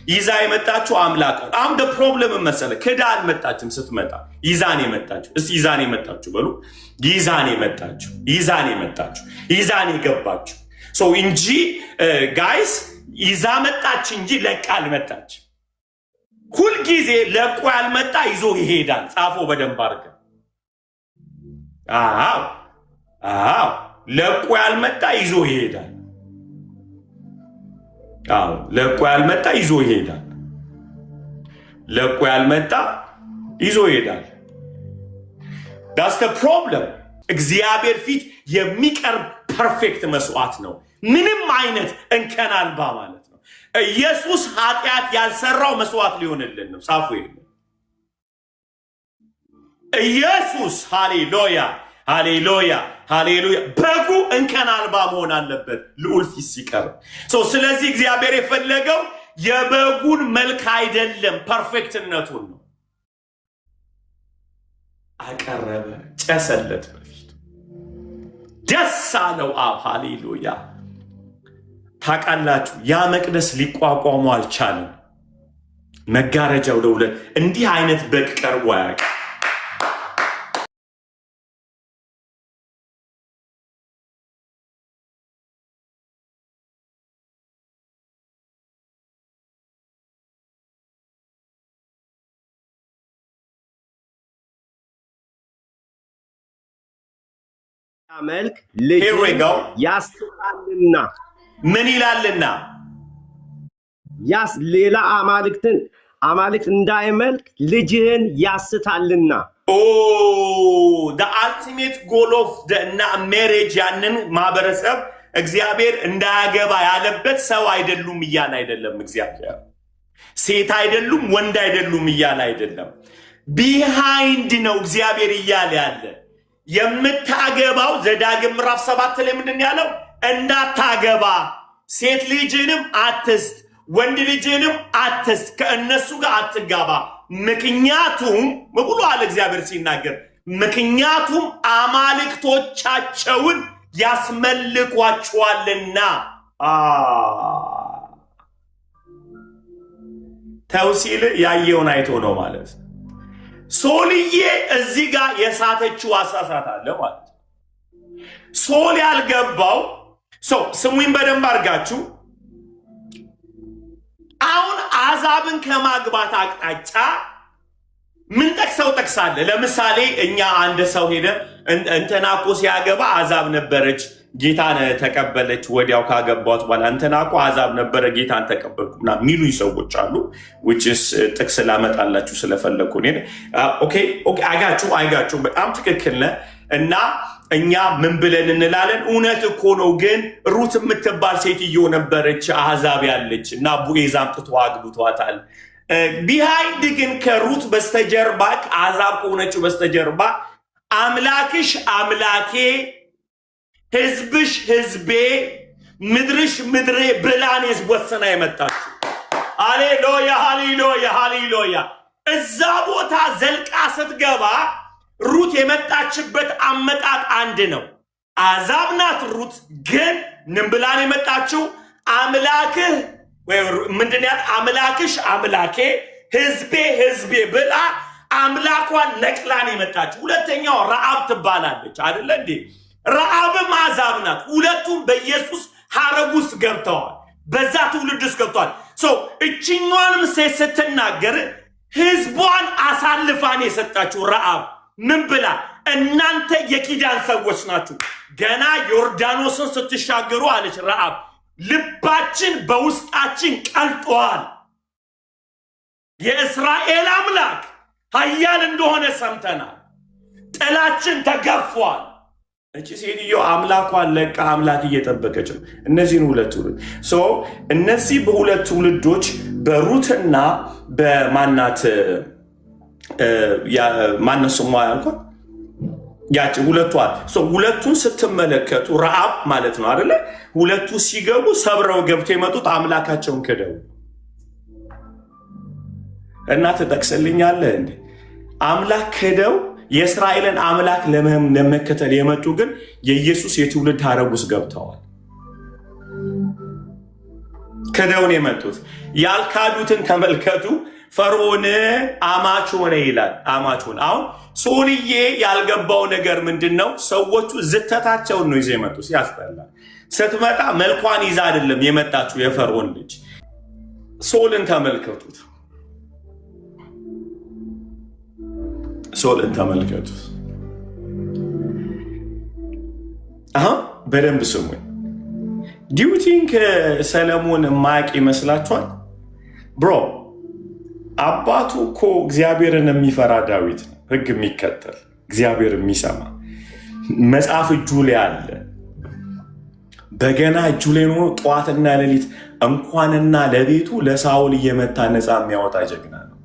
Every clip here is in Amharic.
ይዛ የመጣችው አምላክ ነው። አሁን the problem መሰለ ክዳ አልመጣችም። ስትመጣ ይዛን የመጣችው እስቲ ይዛን የመጣችው በሉ ይዛን የመጣችው ይዛን የገባችው ሶ እንጂ ጋይስ ይዛ መጣች እንጂ ለቃ አልመጣች። ሁል ጊዜ ለቆ ያልመጣ ይዞ ይሄዳል። ጻፎ በደንብ አድርገ አዎ ለቆ ያልመጣ ይዞ ይሄዳል። ለቆ ያልመጣ ይዞ ይሄዳል። ለቆ ያልመጣ ይዞ ይሄዳል። that's the problem። እግዚአብሔር ፊት የሚቀርብ ፐርፌክት መስዋዕት ነው። ምንም አይነት እንከን አልባ ማለት ነው። ኢየሱስ ኃጢአት ያልሰራው መስዋዕት ሊሆንልን ነው። ጻፉ ይሄን ኢየሱስ ሃሌሉያ ሃሌሉያ ሃሌሉያ በጉ እንከን አልባ መሆን አለበት ልዑል ፊት ሲቀርብ። ስለዚህ እግዚአብሔር የፈለገው የበጉን መልክ አይደለም ፐርፌክትነቱን ነው። አቀረበ፣ ጨሰለት በፊት ደስ አለው አብ። ሃሌሉያ ታውቃላችሁ ያ መቅደስ ሊቋቋሙ አልቻለም። መጋረጃው ለሁለት እንዲህ አይነት በግ ቀርቦ አያውቅም። መልክ ልጅን ያስታልና ምን ይላልና ሌላ አማልክት እንዳይመልክ ልጅህን ያስታልና። the ultimate goal of the marriage ያንን ማህበረሰብ እግዚአብሔር እንዳያገባ ያለበት ሰው አይደሉም እያለ አይደለም። እግዚአብሔር ሴት አይደሉም ወንድ አይደሉም እያለ አይደለም። ቢሃይንድ ነው እግዚአብሔር እያለ ያለ የምታገባው ዘዳግም ምዕራፍ 7 ላይ ምንድን ያለው? እንዳታገባ ሴት ልጅንም አትስት ወንድ ልጅንም አትስት ከእነሱ ጋር አትጋባ። ምክንያቱም ብሎ አለ እግዚአብሔር ሲናገር፣ ምክንያቱም አማልክቶቻቸውን ያስመልኳቸዋልና። ተውሲል ያየውን አይቶ ነው ማለት። ሶልዬ እዚህ ጋር የሳተችው አሳሳት አለ ማለት። ሶል ያልገባው ስሙኝ በደንብ አድርጋችሁ። አሁን አዛብን ከማግባት አቅጣጫ ምን ጠቅሳለ? ለምሳሌ እኛ አንድ ሰው ሄደ እንተናኮ ሲያገባ አዛብ ነበረች ጌታን ተቀበለች። ወዲያው ካገባት በኋላ እንተናኮ አዛብ ነበረ ጌታን ተቀበልኩና ሚሉኝ ሰዎች አሉ። which is ጥቅስ ላመጣላችሁ ስለፈለኩ ነው። ኦኬ አይጋችሁ በጣም ትክክል ነህ። እና እኛ ምን ብለን እንላለን? እውነት እኮ ነው። ግን ሩት የምትባል ሴትዮ ነበረች አዛብ ያለች እና ቦዔዝ አምጥቶ አግብቷታል። ቢሃይንድ ግን ከሩት በስተጀርባ አዛብ ከሆነችው በስተጀርባ አምላክሽ አምላኬ ህዝብሽ ህዝቤ ምድርሽ ምድሬ ብላን ወሰና የመጣችው። ሃሌሉያ ሃሌሉያ ሃሌሉያ። እዛ ቦታ ዘልቃ ስትገባ ሩት የመጣችበት አመጣጥ አንድ ነው። አዛብ ናት ሩት። ግን ምን ብላን የመጣችው? አምላክህ ወይ ምንድን ያል አምላክሽ አምላኬ ህዝቤ ህዝቤ ብላ አምላኳን ነቅላን የመጣችው። ሁለተኛው ረዓብ ትባላለች አይደለ እንዴ? ረዓብም አዛብ ናት። ሁለቱም በኢየሱስ ሐረግ ውስጥ ገብተዋል። በዛ ትውልድ ውስጥ ገብተዋል። እችኛዋንም ሴት ስትናገር ህዝቧን አሳልፋን የሰጣችው ረዓብ ምን ብላ? እናንተ የኪዳን ሰዎች ናችሁ። ገና ዮርዳኖስን ስትሻገሩ አለች ረዓብ ልባችን በውስጣችን ቀልጧል። የእስራኤል አምላክ ኃያል እንደሆነ ሰምተናል። ጥላችን ተገፏል። እቺ ሴትዮ አምላኳን ለቃ አምላክ እየጠበቀች ነው። እነዚህን ሁለት ትውልድ እነዚህ በሁለት ትውልዶች በሩትና በማናት ስሟ ያልኳት ያቺ ሁለቱን ስትመለከቱ ረዓብ ማለት ነው አይደለ? ሁለቱ ሲገቡ ሰብረው ገብተው የመጡት አምላካቸውን ክደው እና ትጠቅስልኛለህ እንዴ? አምላክ ክደው የእስራኤልን አምላክ ለመከተል የመጡ ግን የኢየሱስ የትውልድ ሐረግ ውስጥ ገብተዋል። ክደውን የመጡት። ያልካዱትን ተመልከቱ። ፈርዖን አማች ሆነ ይላል። አማች ሆነ። አሁን ሶልዬ ያልገባው ነገር ምንድን ነው? ሰዎቹ ዝተታቸውን ነው ይዘው የመጡ። ሲያስጠላ። ስትመጣ መልኳን ይዛ አይደለም የመጣችው የፈርዖን ልጅ። ሶልን ተመልከቱት። ሶልን ተመልከቱት። አሁን በደንብ ስሙኝ። ዲዩቲንክ ሰለሞን ማያውቅ ይመስላችኋል? ብሮ አባቱ እኮ እግዚአብሔርን የሚፈራ ዳዊት ነው። ሕግ የሚከተል እግዚአብሔር የሚሰማ መጽሐፍ እጁ ላይ አለ። በገና እጁ ላይ ሆኖ ጠዋትና ሌሊት እንኳንና ለቤቱ ለሳውል እየመታ ነፃ የሚያወጣ ጀግና ነው።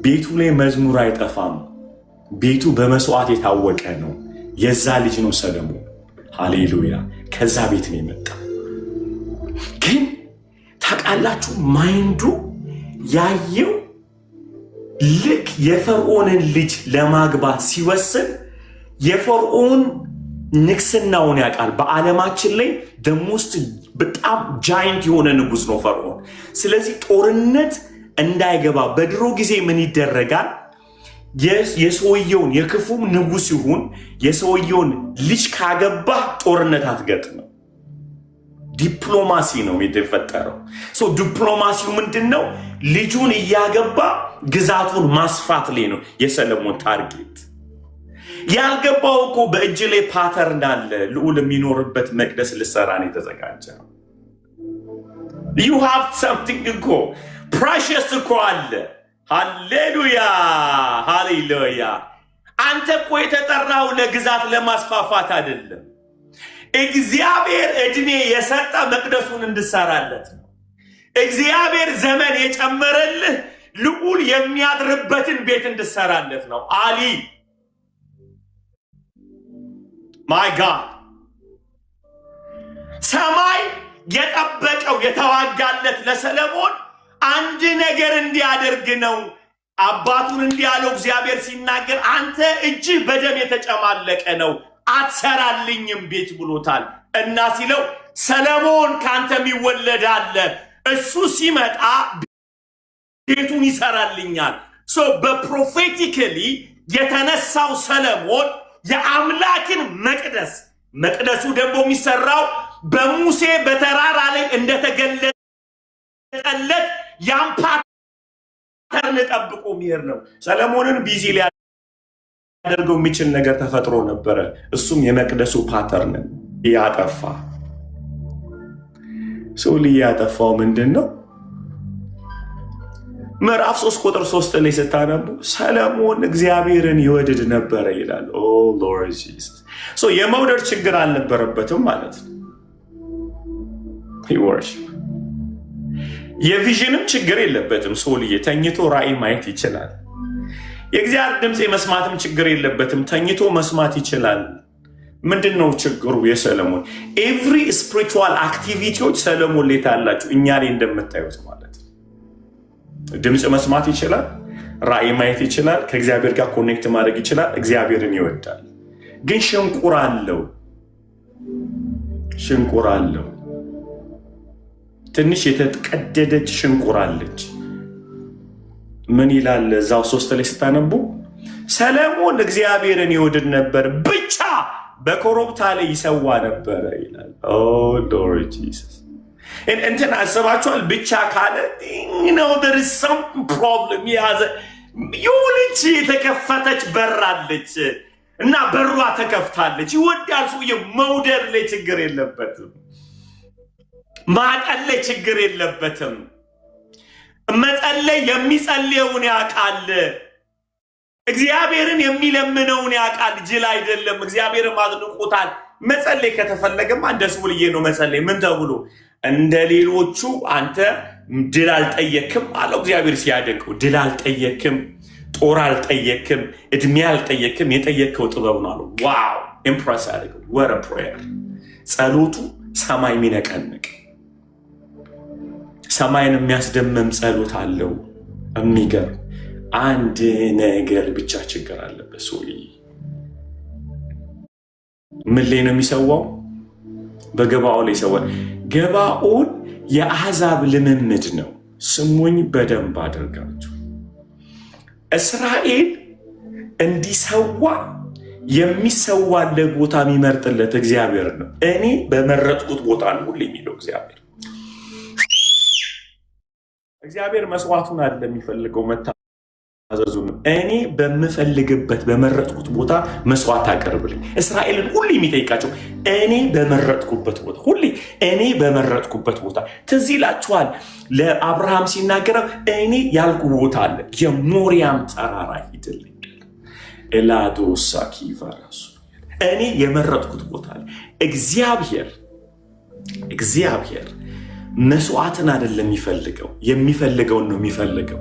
ቤቱ ላይ መዝሙር አይጠፋም። ቤቱ በመስዋዕት የታወቀ ነው። የዛ ልጅ ነው ሰለሞን። ሃሌሉያ! ከዛ ቤት ነው የመጣ። ግን ታውቃላችሁ ማይንዱ ያየው ልክ የፈርዖንን ልጅ ለማግባት ሲወስን የፈርዖን ንግስናውን ያውቃል። በዓለማችን ላይ ደሞስት በጣም ጃይንት የሆነ ንጉስ ነው ፈርዖን። ስለዚህ ጦርነት እንዳይገባ በድሮ ጊዜ ምን ይደረጋል? የሰውየውን የክፉም ንጉስ ይሁን የሰውየውን ልጅ ካገባ ጦርነት አትገጥም። ዲፕሎማሲ ነው የተፈጠረው። ዲፕሎማሲው ምንድን ነው? ልጁን እያገባ ግዛቱን ማስፋት ላይ ነው የሰለሞን ታርጌት። ያልገባው እኮ በእጅ ላይ ፓተርን አለ። ልዑል የሚኖርበት መቅደስ ልሰራ ነው የተዘጋጀ። you have something እኮ precious እኮ አለ። ሃሌሉያ ሃሌሉያ። አንተ እኮ የተጠራው ለግዛት ለማስፋፋት አይደለም። እግዚአብሔር እድሜ የሰጠ መቅደሱን እንድሰራለት ነው። እግዚአብሔር ዘመን የጨመረልህ ልዑል የሚያድርበትን ቤት እንድሰራለት ነው። አሊ ማይ ጋድ ሰማይ የጠበቀው የተዋጋለት ለሰለሞን አንድ ነገር እንዲያደርግ ነው። አባቱን እንዲያለው እግዚአብሔር ሲናገር አንተ እጅህ በደም የተጨማለቀ ነው አትሰራልኝም ቤት ብሎታል። እና ሲለው ሰለሞን ካንተ የሚወለድ አለ፣ እሱ ሲመጣ ቤቱን ይሰራልኛል። በፕሮፌቲካሊ የተነሳው ሰለሞን የአምላክን መቅደሱ ደግሞ የሚሰራው በሙሴ በተራራ ላይ እንደተገለጠለት ያን ፓተርን ጠብቆ የሚሄድ ነው። ሰለሞንን ቢዚ ሊያደርገው የሚችል ነገር ተፈጥሮ ነበረ። እሱም የመቅደሱ ፓተርን ያጠፋ። ሰው ያጠፋው ምንድን ነው? ምዕራፍ 3 ቁጥር 3 ላይ ስታነቡ ሰለሞን እግዚአብሔርን ይወድድ ነበረ ይላል። ኦ ሎርድ ጂሰስ። የመውደድ ችግር አልነበረበትም ማለት ነው። የቪዥንም ችግር የለበትም። ሶልዬ ተኝቶ ራእይ ማየት ይችላል። የእግዚአብሔር ድምፅ የመስማትም ችግር የለበትም። ተኝቶ መስማት ይችላል። ምንድን ነው ችግሩ? የሰለሞን ኤቭሪ ስፒሪቹዋል አክቲቪቲዎች ሰለሞን ላይ ታላችሁ እኛ ላይ እንደምታዩት ማለት ነው። ድምፅ መስማት ይችላል። ራእይ ማየት ይችላል። ከእግዚአብሔር ጋር ኮኔክት ማድረግ ይችላል። እግዚአብሔርን ይወዳል። ግን ሽንቁር አለው። ትንሽ የተቀደደች ሽንቁር አለች። ምን ይላል እዛው 3 ላይ ስታነቡ? ሰለሞን እግዚአብሔርን ይወድድ ነበር፣ ብቻ በኮረብታ ላይ ይሰዋ ነበረ ይላል። ኦ ሎርድ ጂሰስ። እንትን አስባችኋል? ብቻ ካለ there is some problem የያዘ የሆነች የተከፈተች በር አለች እና በሯ ተከፍታለች። ይወዳል ሰውዬው። መውደድ ላይ ችግር የለበትም። ማጠን ላይ ችግር የለበትም። መጸለይ የሚጸልየውን ያውቃል። እግዚአብሔርን የሚለምነውን ያውቃል። ጅል አይደለም። እግዚአብሔርን አድንቆታል። መጸለይ ከተፈለገማ እንደሱ ብዬ ነው መጸለይ። ምን ተብሎ እንደ ሌሎቹ አንተ ድል አልጠየክም አለው እግዚአብሔር ሲያደንቀው። ድል አልጠየክም፣ ጦር አልጠየክም፣ እድሜ አልጠየክም፣ የጠየከው ጥበብ ነው አለው። ዋው ኢምፕረስ አደረገው። ወረ ፕሬየር ጸሎቱ ሰማይ የሚነቀንቅ ሰማይን የሚያስደምም ጸሎት አለው። የሚገርም አንድ ነገር ብቻ ችግር አለበት። ሶሊ ምን ላይ ነው የሚሰዋው? በገባኦን ላይ ሰወረ። ገባኦን የአሕዛብ ልምምድ ነው። ስሙኝ በደንብ አድርጋችሁ። እስራኤል እንዲሰዋ የሚሰዋለት ቦታ የሚመርጥለት እግዚአብሔር ነው። እኔ በመረጥኩት ቦታ ነው ሁሌ የሚለው እግዚአብሔር መስዋዕቱን አይደለም የሚፈልገው መታዘዙ ነው። እኔ በምፈልግበት በመረጥኩት ቦታ መስዋዕት አቀርብልኝ። እስራኤልን ሁሌ የሚጠይቃቸው እኔ በመረጥኩበት ቦታ፣ ሁሌ እኔ በመረጥኩበት ቦታ። ትዝ ይላችኋል ለአብርሃም ሲናገረው እኔ ያልኩ ቦታ አለ፣ የሞሪያም ተራራ ሂድልኝ። ኤላዶሳ ኪቫራሱ እኔ የመረጥኩት ቦታ አለ። እግዚአብሔር መስዋዕትን አይደለም የሚፈልገው፣ የሚፈልገውን ነው የሚፈልገው።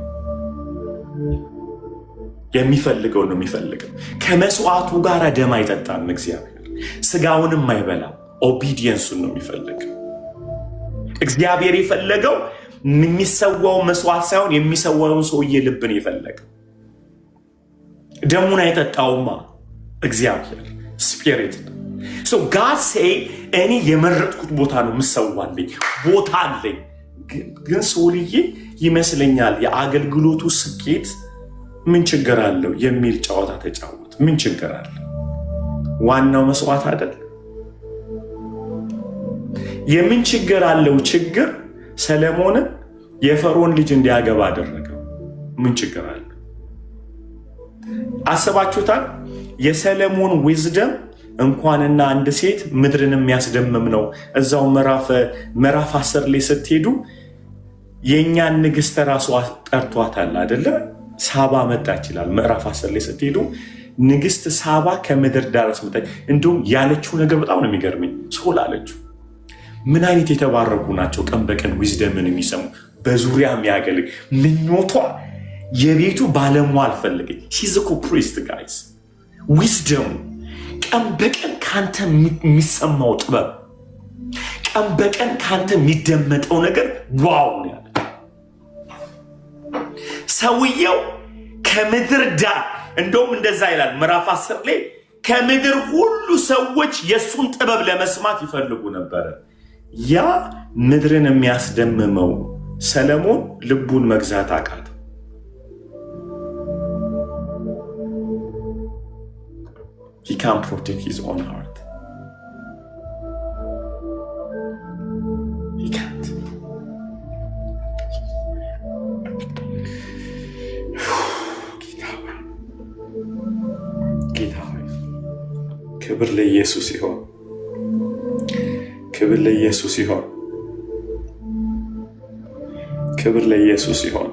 ከመስዋዕቱ ጋር ደም አይጠጣም እግዚአብሔር፣ ስጋውንም አይበላም። ኦቢዲየንሱን ነው የሚፈልገው። እግዚአብሔር የፈለገው የሚሰዋው መስዋዕት ሳይሆን የሚሰዋውን ሰውዬ ልብን የፈለገው። ደሙን አይጠጣውማ እግዚአብሔር ስፒሪት ነው። ጋድ ሴይ እኔ የመረጥኩት ቦታ ነው ምሰዋልኝ፣ ቦታ አለኝ። ግን ሰውልዬ ይመስለኛል የአገልግሎቱ ስኬት ምን ችግር አለው የሚል ጨዋታ ተጫወት። ምን ችግር አለው? ዋናው መስዋዕት አይደል? የምን ችግር አለው? ችግር ሰለሞንን የፈርዖን ልጅ እንዲያገባ አደረገው። ምን ችግር አለው? አስባችሁታል? የሰለሞን ዊዝደም እንኳንና አንድ ሴት ምድርን የሚያስደምም ነው። እዛው ምዕራፍ 10 ላይ ስትሄዱ የእኛን ንግሥት ራሷ ጠርቷታል አይደለ? ሳባ መጣች ይላል። ምዕራፍ 10 ላይ ስትሄዱ ንግሥት ሳባ ከምድር ዳርስ መጣች። እንዲሁም ያለችው ነገር በጣም ነው የሚገርመኝ። ሶል አለችው ምን አይነት የተባረኩ ናቸው ቀን በቀን ዊዝደምን የሚሰሙ በዙሪያ የሚያገልግ ምኞቷ የቤቱ ባለሟል ፈልገኝ። ሺዝ እኮ ፕሪስት ጋይስ። ዊዝደሙ ቀን በቀን ካንተ የሚሰማው ጥበብ፣ ቀን በቀን ካንተ የሚደመጠው ነገር ዋው ነው ያለ ሰውየው ከምድር ዳር። እንደውም እንደዛ ይላል ምዕራፍ 10 ላይ ከምድር ሁሉ ሰዎች የእሱን ጥበብ ለመስማት ይፈልጉ ነበረ። ያ ምድርን የሚያስደምመው ሰለሞን ልቡን መግዛት አቃተው። He can't protect his own heart. He can't. ጌታ ሆይ ክብር ለኢየሱስ ይሁን፣ ክብር ለኢየሱስ ይሁን፣ ክብር ለኢየሱስ ይሁን።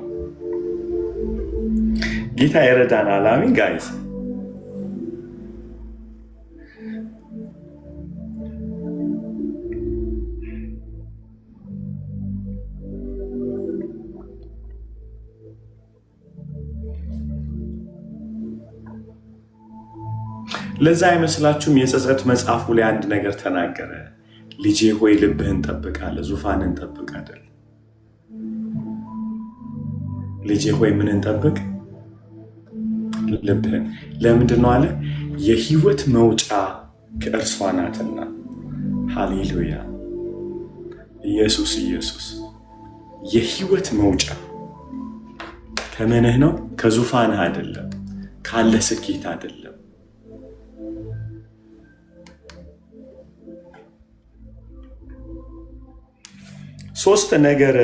ጌታ ይረዳናል። አሜን ጋይስ። ለዛ አይመስላችሁም? የጸጸት መጽሐፉ ላይ አንድ ነገር ተናገረ። ልጄ ሆይ ልብህን ጠብቅ አለ፣ ዙፋንን ጠብቅ አይደል? ልጄ ሆይ ምንን ጠብቅ? ልብህን። ለምንድን ነው አለ? የህይወት መውጫ ከእርሷ ናትና። ሃሌሉያ! ኢየሱስ ኢየሱስ። የህይወት መውጫ ከምንህ ነው? ከዙፋንህ አይደለም፣ ካለ ስኬት አይደለም። ሶስት ነገር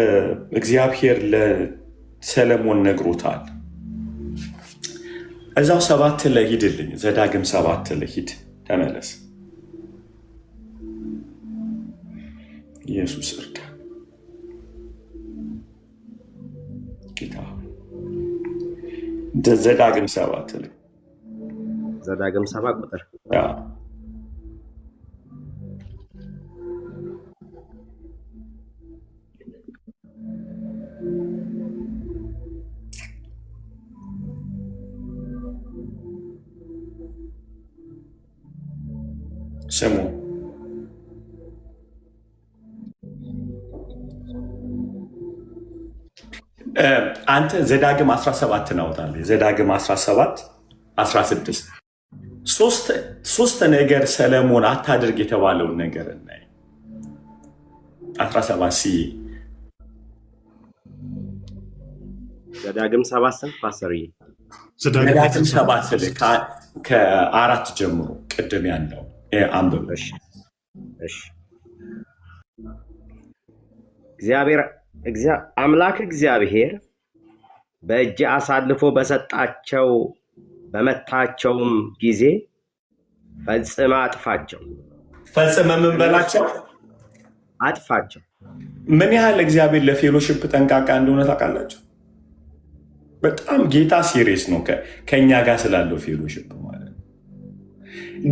እግዚአብሔር ለሰለሞን ነግሮታል። እዛው 7 ላይ ሂድልኝ። ዘዳግም 7 ላይ ሂድ፣ ተመለስ። ኢየሱስ እርዳ ጌታ። ዘዳግም 7 ላይ ዘዳግም 7 ቁጥር ስሙ። አንተ ዘዳግም 17 ናውታለህ። ዘዳግም 17 16 ሶስት ነገር ሰለሞን አታድርግ የተባለውን ነገር እናይ። 17 ሲ ዘዳግም 7 ስንት ፓስተርዬ? ዘዳግም 7 ከ4 ጀምሮ ቅድም ያለው አንብብ። እሺ አምላክ እግዚአብሔር በእጅ አሳልፎ በሰጣቸው በመታቸውም ጊዜ ፈጽመ አጥፋቸው። ፈጽመ ምን በላቸው? አጥፋቸው። ምን ያህል እግዚአብሔር ለፌሎሺፕ ጠንቃቃ እንደሆነ ታውቃላችሁ? በጣም ጌታ ሲሪየስ ነው ከእኛ ጋር ስላለው ፌሎሺፕ ማለት ነው።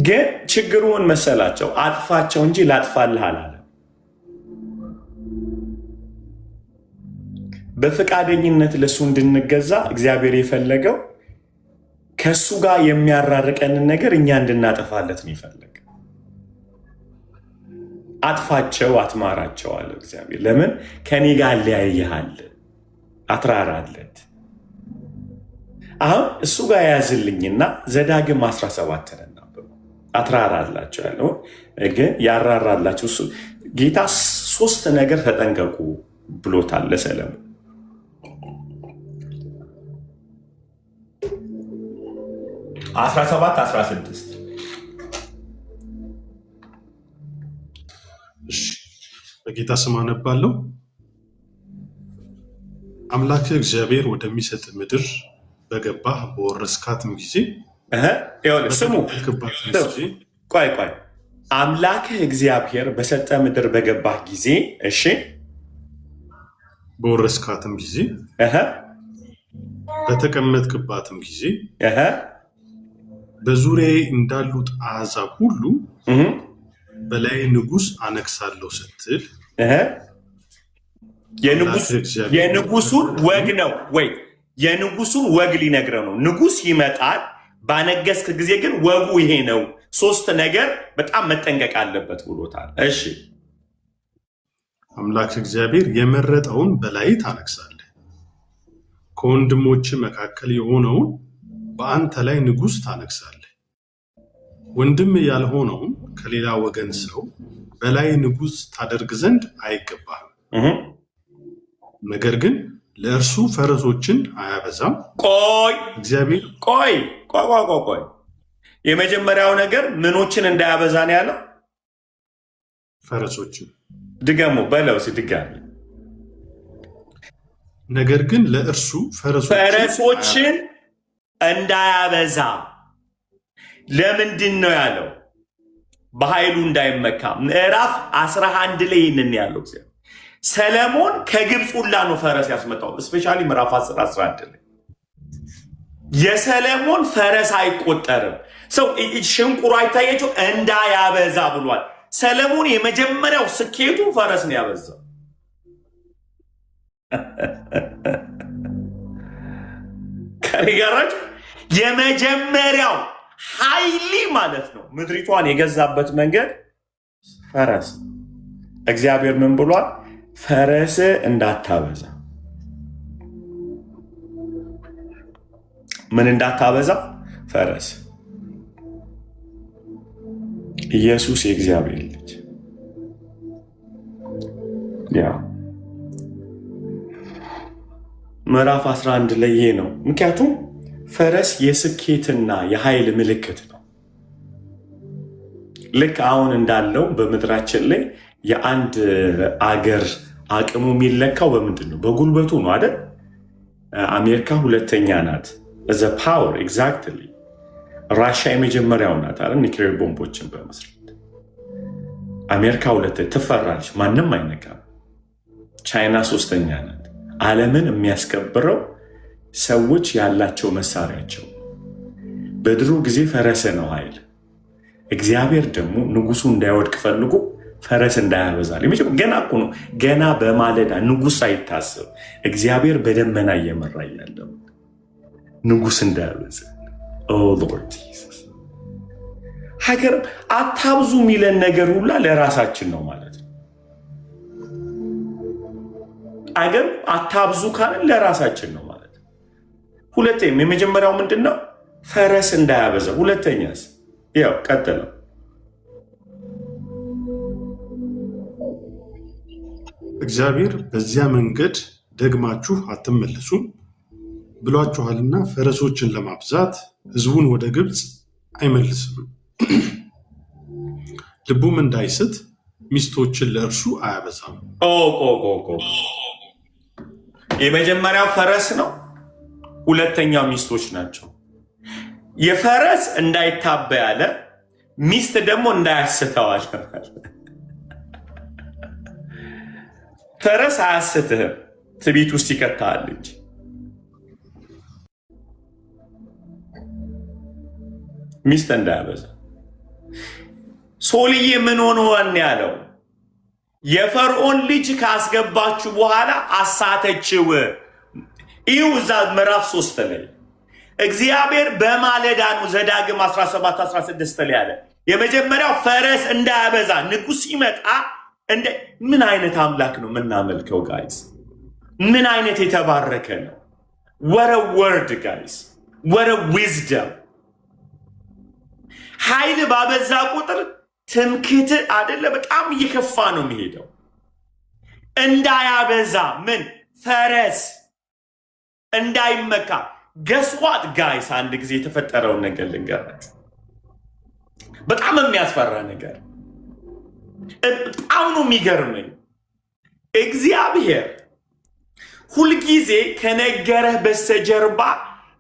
ግን ችግሩን መሰላቸው አጥፋቸው እንጂ ላጥፋልህ አላለም። በፈቃደኝነት ለእሱ እንድንገዛ እግዚአብሔር የፈለገው ከእሱ ጋር የሚያራርቀንን ነገር እኛ እንድናጠፋለት ነው የፈለገው። አጥፋቸው፣ አትማራቸው አለ እግዚአብሔር። ለምን? ከኔ ጋር ሊያይሃል፣ አትራራለት። አሁን እሱ ጋር ያዝልኝና ዘዳግም 17 አትራራላቸው ያለው ግን ያራራላቸው እሱ ጌታ 3 ነገር ተጠንቀቁ ብሎታል ለሰለሞን። 17-16 በጌታ ስም አነባለሁ። አምላክህ እግዚአብሔር ወደሚሰጥ ምድር በገባህ በወረስካትም ጊዜ ስሙ ቆይ አምላክህ እግዚአብሔር በሰጠ ምድር በገባህ ጊዜ እሺ በወረስካትም ጊዜ በተቀመጥክባትም ጊዜ በዙሪያዬ እንዳሉት አሕዛብ ሁሉ በላይ ንጉሥ አነግሳለሁ ስትል የንጉሱን ወግ ነው ወይ? የንጉሱን ወግ ሊነግረው ነው። ንጉስ ይመጣል። ባነገስክ ጊዜ ግን ወጉ ይሄ ነው፣ 3 ነገር በጣም መጠንቀቅ አለበት ብሎታል። እሺ አምላክ እግዚአብሔር የመረጠውን በላይ ታነግሳለህ። ከወንድሞች መካከል የሆነውን በአንተ ላይ ንጉሥ ታነግሳለህ። ወንድም ያልሆነውን ከሌላ ወገን ሰው በላይ ንጉሥ ታደርግ ዘንድ አይገባህም። ነገር ግን ለእርሱ ፈረሶችን አያበዛም። ቆይ የመጀመሪያው ነገር ምኖችን እንዳያበዛ ነው ያለው? ፈረሶችን። ድገሙ በለው ድጋሚ። ነገር ግን ለእርሱ ፈረሶችን እንዳያበዛ። ለምንድን ነው ያለው? በኃይሉ እንዳይመካ። ምዕራፍ 11 ላይ ይህንን ያለው ሰለሞን ከግብፅ ሁላ ነው ፈረስ ያስመጣው። እስፔሻሊ ምዕራፍ 11 ላይ የሰለሞን ፈረስ አይቆጠርም። ሰው ሽንቁሩ አይታያቸው እንዳያበዛ ብሏል። ሰለሞን የመጀመሪያው ስኬቱ ፈረስ ነው ያበዛው። ከሪጋራጭ የመጀመሪያው ኃይሊ ማለት ነው ምድሪቷን የገዛበት መንገድ ፈረስ። እግዚአብሔር ምን ብሏል? ፈረስ እንዳታበዛ። ምን እንዳታበዛ? ፈረስ። ኢየሱስ የእግዚአብሔር ልጅ ምዕራፍ 11 ላይ ይሄ ነው። ምክንያቱም ፈረስ የስኬትና የኃይል ምልክት ነው። ልክ አሁን እንዳለው በምድራችን ላይ የአንድ አገር አቅሙ የሚለካው በምንድን ነው? በጉልበቱ ነው አይደል? አሜሪካ ሁለተኛ ናት ዘ ፓወር ኤግዛክትሊ። ራሽያ የመጀመሪያው ናት አይደል? ኒውክሌር ቦምቦችን በመስራት አሜሪካ ሁለተኛ ትፈራለች፣ ማንም አይነካም። ቻይና ሶስተኛ ናት። ዓለምን የሚያስከብረው ሰዎች ያላቸው መሳሪያቸው። በድሮ ጊዜ ፈረስ ነው ኃይል። እግዚአብሔር ደግሞ ንጉሱ እንዳይወድቅ ፈልጎ ፈረስ እንዳያበዛል ገና እኮ ነው። ገና በማለዳ ንጉስ አይታሰብ እግዚአብሔር በደመና እየመራ ያለው ንጉስ እንዳያበዛ። ሎርድ ጂሰስ ሀገር አታብዙ የሚለን ነገር ሁላ ለራሳችን ነው ማለት ነው። አገር አታብዙ ካለን ለራሳችን ነው ማለት ነው። ሁለተኛም የመጀመሪያው ምንድን ነው? ፈረስ እንዳያበዛ። ሁለተኛስ ያው ቀጥለው እግዚአብሔር በዚያ መንገድ ደግማችሁ አትመለሱም ብሏችኋልና ፈረሶችን ለማብዛት ሕዝቡን ወደ ግብፅ አይመልስም። ልቡም እንዳይስት ሚስቶችን ለእርሱ አያበዛም። የመጀመሪያው ፈረስ ነው፣ ሁለተኛው ሚስቶች ናቸው። የፈረስ እንዳይታበይ አለ፣ ሚስት ደግሞ እንዳያስተዋል። ፈረስ አያስትህም፣ ትዕቢት ውስጥ ይከታል እንጂ። ሚስት እንዳያበዛ። ሶልዬ ምን ሆኖ ያለው የፈርዖን ልጅ ካስገባችሁ በኋላ አሳተችው። ይኸው እዛ ምዕራፍ 3 ላይ እግዚአብሔር በማለዳ ነው። ዘዳግም 17:16 ላይ ያለ የመጀመሪያው ፈረስ እንዳያበዛ ንጉሥ ሲመጣ ምን አይነት አምላክ ነው የምናመልከው ጋይስ? ምን አይነት የተባረከ ነው! ወረ ወርድ ጋይስ፣ ወረ ዊዝደም። ኃይል ባበዛ ቁጥር ትምክህት አይደለ በጣም እየከፋ ነው የሚሄደው። እንዳያበዛ ምን ፈረስ እንዳይመካ ገስዋት ጋይስ። አንድ ጊዜ የተፈጠረውን ነገር ልንገራችሁ፣ በጣም የሚያስፈራ ነገር። በጣም ነው የሚገርመኝ። እግዚአብሔር ሁልጊዜ ከነገረህ በስተጀርባ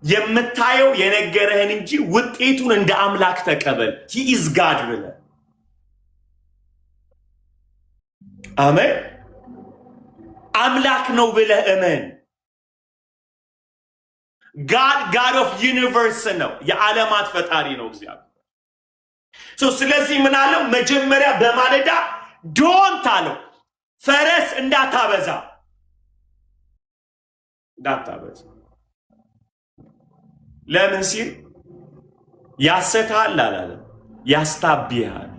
የምታየው የነገረህን እንጂ ውጤቱን እንደ አምላክ ተቀበል። ሂ ኢዝ ጋድ ብለህ አሜን። አምላክ ነው ብለህ እመን። ጋድ ኦፍ ዩኒቨርስ ነው፣ የዓለማት ፈጣሪ ነው እግዚአብሔር። ስለዚህ ምን አለው? መጀመሪያ በማለዳ ዶንት አለው፣ ፈረስ እንዳታበዛ። ለምን ሲል ያሰታል አላለም፣ ያስታብያል።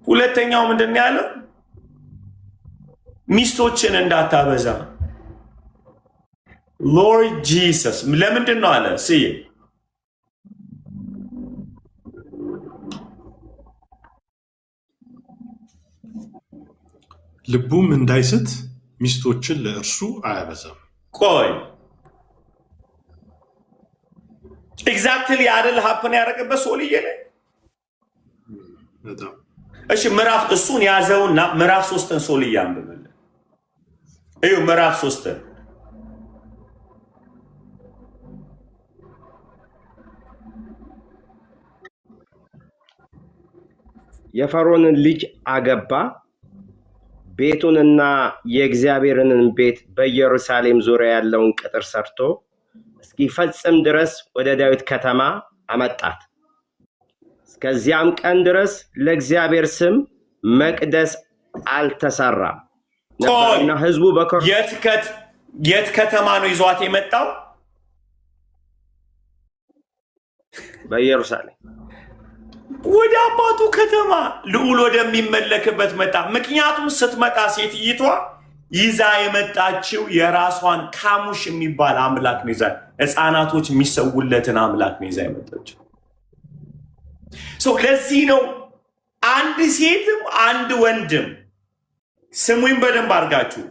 ሁለተኛው ምንድን ያለው? ሚስቶችን እንዳታበዛ። ሎርድ ጂሰስ ለምንድን ነው አለ? ልቡም እንዳይስት ሚስቶችን ለእርሱ አያበዛም። ቆይ ኤግዛክትሊ አይደል ሀፕን ያደረገበት ሶልዬ ላይ። እሺ ምዕራፍ እሱን ያዘውና ምዕራፍ 3ን ሶልዬ አንብብልን። እዩ ምዕራፍ 3ን የፈርዖንን ልጅ አገባ፣ ቤቱንና የእግዚአብሔርንን ቤት በኢየሩሳሌም ዙሪያ ያለውን ቅጥር ሰርቶ እስኪፈጽም ድረስ ወደ ዳዊት ከተማ አመጣት። እስከዚያም ቀን ድረስ ለእግዚአብሔር ስም መቅደስ አልተሰራም ነበርና ሕዝቡ የት ከተማ ነው ይዟት የመጣው? በኢየሩሳሌም ወደ አባቱ ከተማ ልዑል ወደሚመለክበት መጣ። ምክንያቱም ስትመጣ ሴትይቷ ይዛ የመጣችው የራሷን ካሙሽ የሚባል አምላክ ነው ይዛ፣ ሕፃናቶች የሚሰውለትን አምላክ ነው ይዛ የመጣችው። ለዚህ ነው አንድ ሴትም አንድ ወንድም ስሙኝ በደንብ አድርጋችሁ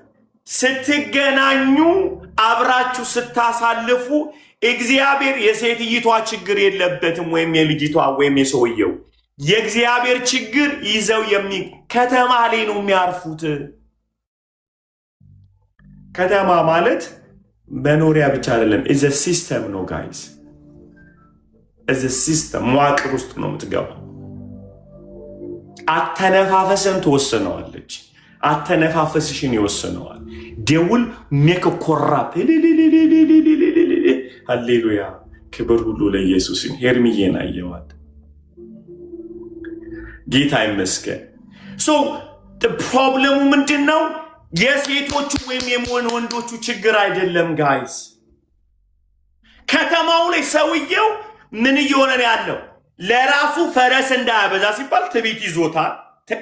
ስትገናኙ አብራችሁ ስታሳልፉ እግዚአብሔር የሴትይቷ ችግር የለበትም፣ ወይም የልጅቷ ወይም የሰውየው። የእግዚአብሔር ችግር ይዘው ከተማ ላይ ነው የሚያርፉት። ከተማ ማለት መኖሪያ ብቻ አይደለም፣ ኢዝ ሲስተም ነው ጋይስ። ኢዝ ሲስተም መዋቅር ውስጥ ነው የምትገባው። አተነፋፈስን ትወስነዋለች፣ አተነፋፈስሽን ይወስነዋል። ደውል ሜክ ኮራፕ። ሃሌሉያ፣ ክብር ሁሉ ለኢየሱስ። ሄርሚዬን አየዋት፣ ጌታ ይመስገን። ፕሮብለሙ ምንድን ነው? የሴቶቹ ወይም የወንዶቹ ችግር አይደለም ጋይስ። ከተማው ላይ ሰውየው ምን እየሆነ ነው ያለው? ለራሱ ፈረስ እንዳያበዛ ሲባል ትዕቢት ይዞታል።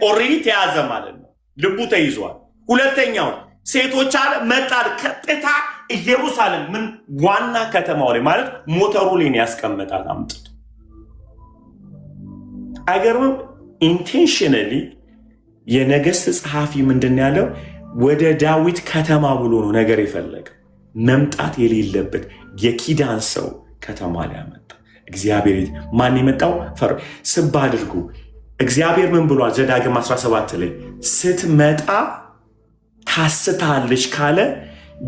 ኦልሬዲ ተያዘ ማለት ነው፣ ልቡ ተይዟል። ሁለተኛው ሴቶች አለ መጣል ቀጥታ ኢየሩሳሌም ምን ዋና ከተማው ላይ ማለት ሞተሩ ላይ ያስቀመጣት አምጥቶ አይገርምም? ኢንቴንሽነሊ የነገስት ጸሐፊ ምንድን ያለው ወደ ዳዊት ከተማ ብሎ ነው ነገር የፈለገ መምጣት የሌለበት የኪዳን ሰው ከተማ ላይ ያመጣ እግዚአብሔር። ማን የመጣው? ስብ አድርጉ። እግዚአብሔር ምን ብሏል? ዘዳግም 17 ላይ ስትመጣ ታስታለች ካለ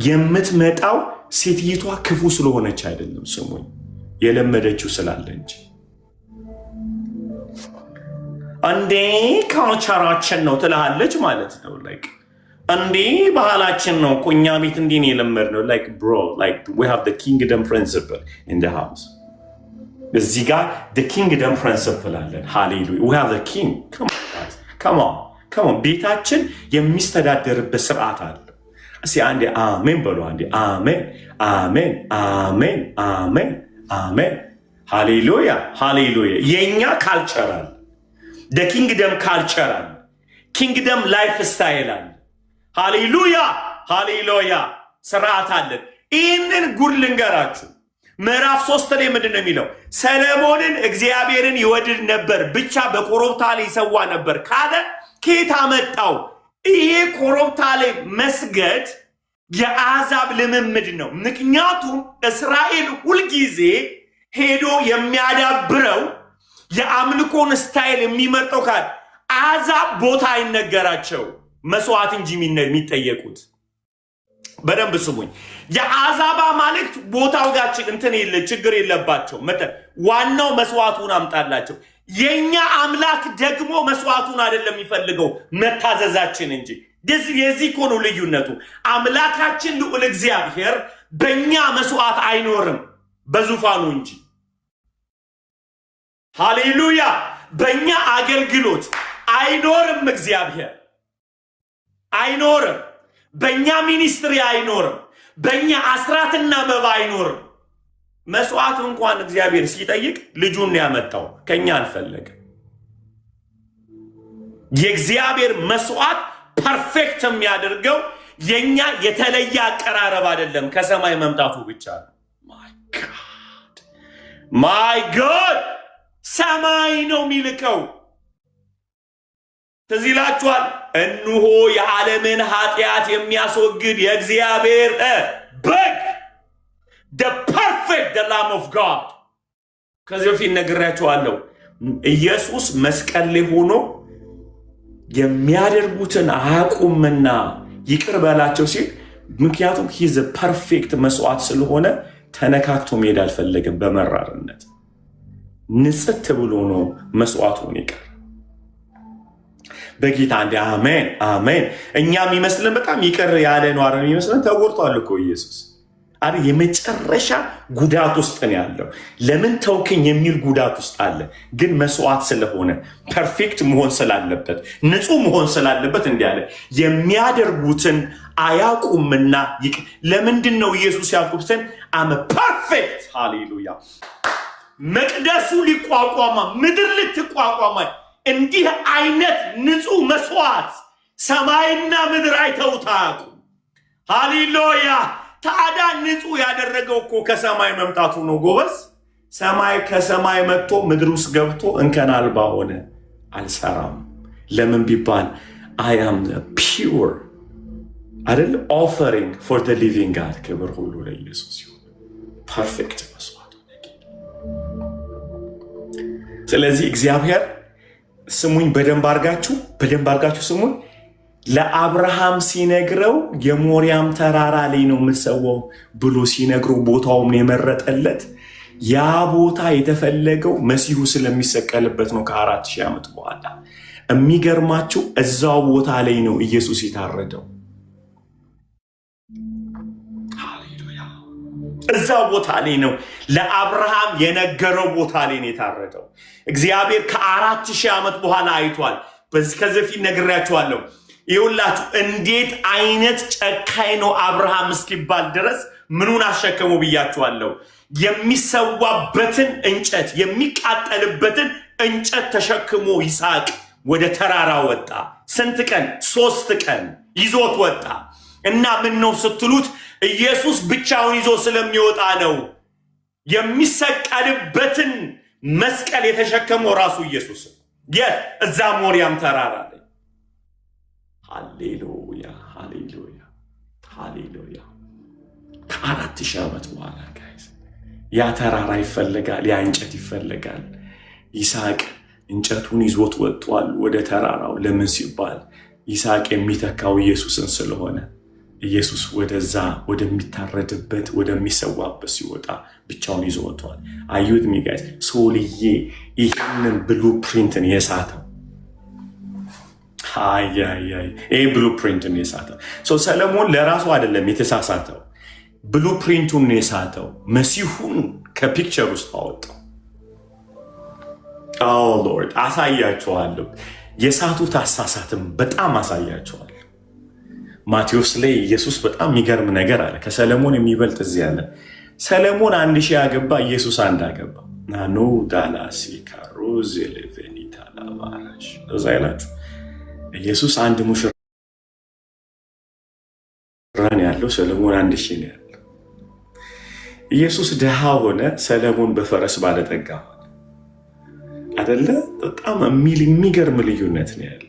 የምትመጣው ሴትይቷ ክፉ ስለሆነች አይደለም፣ ስሙኝ፣ የለመደችው ስላለ እንጂ። እንዴ ካልቸራችን ነው ትልሃለች ማለት ነው። ላይክ እንዴ ባህላችን ነው እኮ እኛ ቤት እንዲህ ነው የለመድነው። ላይክ ብሮ ላይክ we have the kingdom principle in the house። እዚህ ጋር the kingdom principle አለን። ሃሌሉያ we have the king come on ቤታችን የሚስተዳደርበት ስርዓት አለ። እስኪ አንዴ አሜን በሉ። አንዴ አሜን አሜን አሜን አሜን አሜን። ሃሌሉያ ሃሌሉያ። የኛ ካልቸር አለ the kingdom culture አለ kingdom lifestyle አለ። ሃሌሉያ ሃሌሉያ። ስርዓት አለን። ይህንን ጉድ ልንገራችሁ። ምዕራፍ 3 ላይ ምንድን ነው የሚለው? ሰለሞንን እግዚአብሔርን ይወድድ ነበር፣ ብቻ በኮረብታ ላይ ይሰዋ ነበር ካለ ከየት አመጣው? ይሄ ኮረብታ ላይ መስገድ የአሕዛብ ልምምድ ነው። ምክንያቱም እስራኤል ሁልጊዜ ሄዶ የሚያዳብረው የአምልኮን ስታይል የሚመርጠው ካለ አሕዛብ ቦታ አይነገራቸው መስዋዕት እንጂ የሚጠየቁት። በደንብ ስሙኝ። የአሕዛብ አማልክት ቦታው ጋር እንትን የለ ችግር የለባቸው። ዋናው መስዋዕቱን አምጣላቸው። የኛ አምላክ ደግሞ መስዋዕቱን አይደለም የሚፈልገው መታዘዛችን እንጂ። የዚህ እኮ ነው ልዩነቱ። አምላካችን ልዑል እግዚአብሔር በእኛ መስዋዕት አይኖርም በዙፋኑ እንጂ። ሃሌሉያ። በእኛ አገልግሎት አይኖርም እግዚአብሔር አይኖርም። በእኛ ሚኒስትሪ አይኖርም። በእኛ አስራትና መባ አይኖርም። መስዋዕት እንኳን እግዚአብሔር ሲጠይቅ ልጁን ያመጣው ከኛ አልፈለግም። የእግዚአብሔር መስዋዕት ፐርፌክት የሚያደርገው የኛ የተለየ አቀራረብ አይደለም፣ ከሰማይ መምጣቱ ብቻ ነው። ማይ ጋድ ሰማይ ነው የሚልከው። ትዝ ይላችኋል። እንሆ የዓለምን ኃጢአት የሚያስወግድ የእግዚአብሔር በግ the perfect the lamb of God። ከዚህ በፊት ነግሬያችኋለሁ። ኢየሱስ መስቀል ላይ ሆኖ የሚያደርጉትን አያውቁምና ይቅር በላቸው ሲል፣ ምክንያቱም ሂዝ ፐርፌክት መስዋዕት ስለሆነ ተነካክቶ መሄድ አልፈለግም። በመራርነት ንጽት ብሎ ነው መስዋዕቱን ይቅር በጌታ እንደ አሜን አሜን። እኛ የሚመስለን በጣም ይቅር ያለ ነው አይደል? የሚመስለን ተጎድቷል እኮ ኢየሱስ አይደል? የመጨረሻ ጉዳት ውስጥ ነው ያለው። ለምን ተውክኝ የሚል ጉዳት ውስጥ አለ። ግን መስዋዕት ስለሆነ ፐርፌክት መሆን ስላለበት ንጹህ መሆን ስላለበት እንዲህ አለ፣ የሚያደርጉትን አያውቁምና ይቅር። ለምንድን ነው ኢየሱስ ያልኩትን አመ ፐርፌክት ሃሌሉያ። መቅደሱ ሊቋቋማ ምድር ልትቋቋማ እንዲህ አይነት ንጹህ መስዋዕት ሰማይና ምድር አይተውት አያውቁም። ሃሌሉያ። ታዲያ ንጹህ ያደረገው እኮ ከሰማይ መምጣቱ ነው ጎበዝ። ሰማይ ከሰማይ መጥቶ ምድር ውስጥ ገብቶ እንከን አልባ ሆነ። አልሰራም። ለምን ቢባል አይ አም ፒውር አይደል? ኦፈሪንግ ፎር ዘ ሊቪንግ ጋድ። ክብር ሁሉ ለኢየሱስ ይሁን። ፐርፌክት መስዋዕት። ስለዚህ እግዚአብሔር ስሙኝ፣ በደንብ አድርጋችሁ ስሙኝ። ለአብርሃም ሲነግረው የሞሪያም ተራራ ላይ ነው የምትሰዋው ብሎ ሲነግረው ቦታውን የመረጠለት ያ ቦታ የተፈለገው መሲሁ ስለሚሰቀልበት ነው ከ4000 ዓመት በኋላ። የሚገርማችሁ እዛው ቦታ ላይ ነው ኢየሱስ የታረደው። ሃሌሉያ። እዛው ቦታ ላይ ነው ለአብርሃም የነገረው ቦታ ላይ ነው የታረደው። እግዚአብሔር ከ4000 ዓመት በኋላ አይቷል። ከዚህ ፊት ነግሬያችኋለሁ። ይኸውላችሁ እንዴት አይነት ጨካኝ ነው አብርሃም እስኪባል ድረስ ምኑን አሸከሙ ብያችኋለሁ። የሚሰዋበትን እንጨት የሚቃጠልበትን እንጨት ተሸክሞ ይስሐቅ ወደ ተራራ ወጣ። ስንት ቀን? 3 ቀን ይዞት ወጣ። እና ምን ነው ስትሉት ኢየሱስ ብቻውን ይዞ ስለሚወጣ ነው። የሚሰቀልበትን መስቀል የተሸከመው ራሱ ኢየሱስ። የት? እዛ ሞሪያም ተራራ ላይ። ሃሌሉያ ሃሌሉያ ሃሌሉያ። ከ4000 ዓመት በኋላ ጋይስ ያ ተራራ ይፈለጋል፣ ያ እንጨት ይፈለጋል። ይስሐቅ እንጨቱን ይዞት ወጥቷል ወደ ተራራው። ለምን ሲባል ይስሐቅ የሚተካው ኢየሱስን ስለሆነ ኢየሱስ ወደዛ ወደሚታረድበት ወደሚሰዋበት ሲወጣ ብቻውን ይዞ ወጥቷል። አዩት ሚጋይስ ሶልዬ ይህንን ብሉ ፕሪንትን የሳተው ይህ ብሉ ፕሪንትን የሳተው ሰለሞን ለራሱ አይደለም የተሳሳተው፣ ብሉ ፕሪንቱን የሳተው መሲሁን ከፒክቸር ውስጥ አወጣው። ሎርድ አሳያችኋለሁ። የሳቱት አሳሳትም በጣም አሳያችኋለሁ። ማቴዎስ ላይ ኢየሱስ በጣም የሚገርም ነገር አለ። ከሰለሞን የሚበልጥ እዚህ አለ። ሰለሞን 1000 ያገባ፣ ኢየሱስ 1 አገባ። ናኖ ዳላሲ ካሮዝ ሌቬኒታ ላባራሽ እዛ ይላችሁ። ኢየሱስ 1 ሙሽራን ያለው፣ ሰለሞን 1000 ነው ያለው። ኢየሱስ ድሃ ሆነ፣ ሰለሞን በፈረስ ባለጠጋ ሆነ። አይደለ? በጣም የሚገርም ልዩነት ነው ያለው።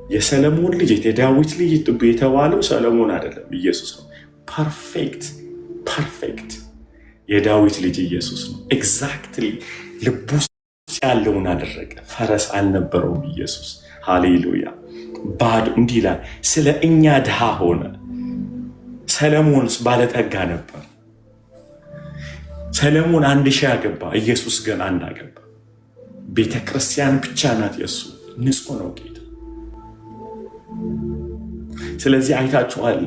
የሰለሞን ልጅ የዳዊት ልጅ የተባለው ሰለሞን አይደለም፣ ኢየሱስ ነው። ፐርፌክት የዳዊት ልጅ ኢየሱስ ነው። ኤግዛክትሊ ልቡ ውስጥ ያለውን አደረገ። ፈረስ አልነበረውም ኢየሱስ። ሃሌሉያ። ባዶ እንዲህ ይላል፣ ስለ እኛ ድሃ ሆነ። ሰለሞንስ ባለጠጋ ነበር። ሰለሞን 1000 አገባ፣ ኢየሱስ ግን 1 አገባ። ቤተ ክርስቲያን ብቻ ናት የሱ። ንጹህ ነው ጌታ። ስለዚህ አይታችኋል።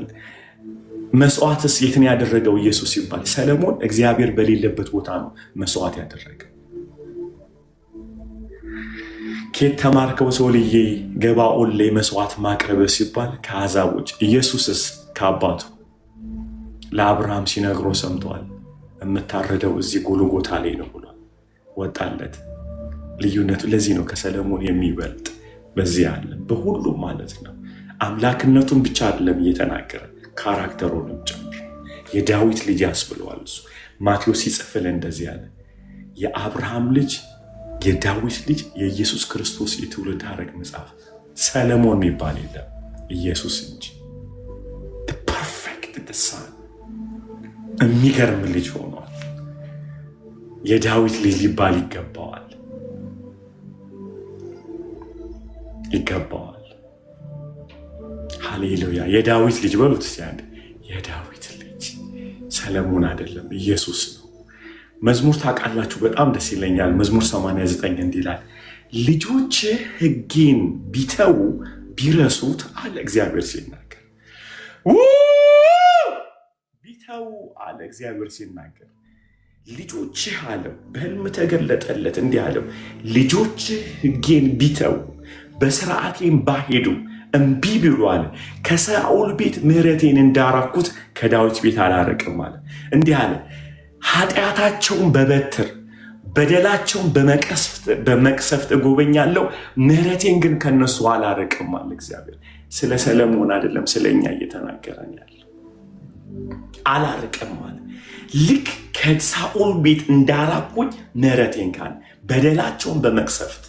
መስዋዕትስ የትን ያደረገው ኢየሱስ ሲባል ሰለሞን እግዚአብሔር በሌለበት ቦታ ነው መስዋዕት ያደረገ። ኬት ተማርከው ሰውልዬ ገባኦን ላይ መስዋዕት ማቅረብ ሲባል ከአሕዛቦች። ኢየሱስስ ከአባቱ ለአብርሃም ሲነግሮ ሰምቷል። የምታረደው እዚህ ጎልጎታ ላይ ነው ብሏል። ወጣለት። ልዩነቱ ለዚህ ነው ከሰለሞን የሚበልጥ በዚህ አለ፣ በሁሉም ማለት ነው። አምላክነቱን ብቻ አይደለም እየተናገረ ካራክተሩንም ጨምሮ የዳዊት ልጅ ያስብለዋል። እሱ ማቴዎስ ሲጽፍል እንደዚህ ያለ የአብርሃም ልጅ የዳዊት ልጅ የኢየሱስ ክርስቶስ የትውልድ ሐረግ መጽሐፍ ሰለሞን የሚባል የለም ኢየሱስ እንጂ። ፐርፌክት ሳን የሚገርም ልጅ ሆኗል። የዳዊት ልጅ ሊባል ይገባዋል። ሃሌሉያ። የዳዊት ልጅ በሉት እስቲ አንድ። የዳዊት ልጅ ሰለሞን አይደለም ኢየሱስ ነው። መዝሙር ታውቃላችሁ፣ በጣም ደስ ይለኛል። መዝሙር 89 እንዲህ ይላል፣ ልጆች ሕጌን ቢተዉ ቢረሱት አለ እግዚአብሔር ሲናገር። ቢተዉ አለ እግዚአብሔር ሲናገር። ልጆችህ አለው፣ በሕልም ተገለጠለት እንዲህ አለው፣ ልጆች ሕጌን ቢተዉ በስርዓቴም ባሄዱ እምቢ ብሎ አለ ከሳኦል ቤት ምሕረቴን እንዳራኩት ከዳዊት ቤት አላረቅም አለ። እንዲህ አለ፣ ኃጢአታቸውን በበትር በደላቸውን በመቅሰፍት እጎበኛለሁ፣ ምሕረቴን ግን ከነሱ አላረቅም አለ እግዚአብሔር። ስለ ሰለሞን አይደለም ስለኛ እየተናገረን ያለ። አላረቅም አለ። ልክ ከሳኦል ቤት እንዳራኩኝ ምሕረቴን ካለ በደላቸውን በመቅሰፍት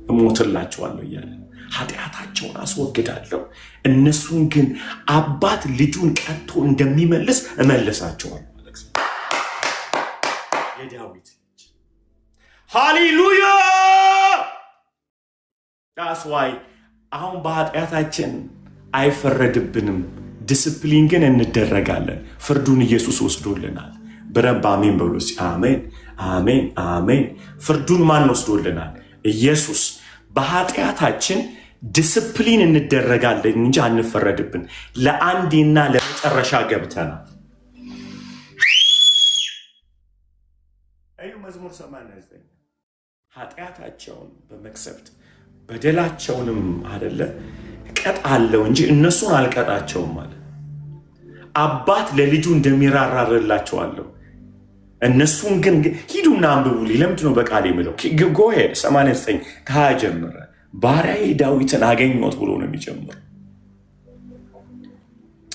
እሞትላቸዋለሁ እያለ ኃጢአታቸውን አስወግዳለሁ፣ እነሱን ግን አባት ልጁን ቀጥቶ እንደሚመልስ እመልሳቸዋለሁ። የዳዊት ልጅ ሃሌሉያ። ዳስዋይ አሁን በኃጢአታችን አይፈረድብንም፣ ዲስፕሊን ግን እንደረጋለን። ፍርዱን ኢየሱስ ወስዶልናል። በረባ አሜን በሉ። አሜን አሜን አሜን። ፍርዱን ማን ወስዶልናል? ኢየሱስ። በኃጢአታችን ዲስፕሊን እንደረጋለን እንጂ አንፈረድብን። ለአንዴና ለመጨረሻ ገብተናል። አዩ መዝሙር 89 ኃጢአታቸውን በመቅሰፍት በደላቸውንም አይደለ እቀጣለሁ እንጂ እነሱን አልቀጣቸውም ማለት። አባት ለልጁ እንደሚራራላቸዋለሁ እነሱን ግን ሂዱና አንብቡልኝ። ለምንድን ነው በቃል የምለው? ጎሄድ 89 ከ20 ጀምረ ባሪያዬ ዳዊትን አገኘሁት ብሎ ነው የሚጀምረው።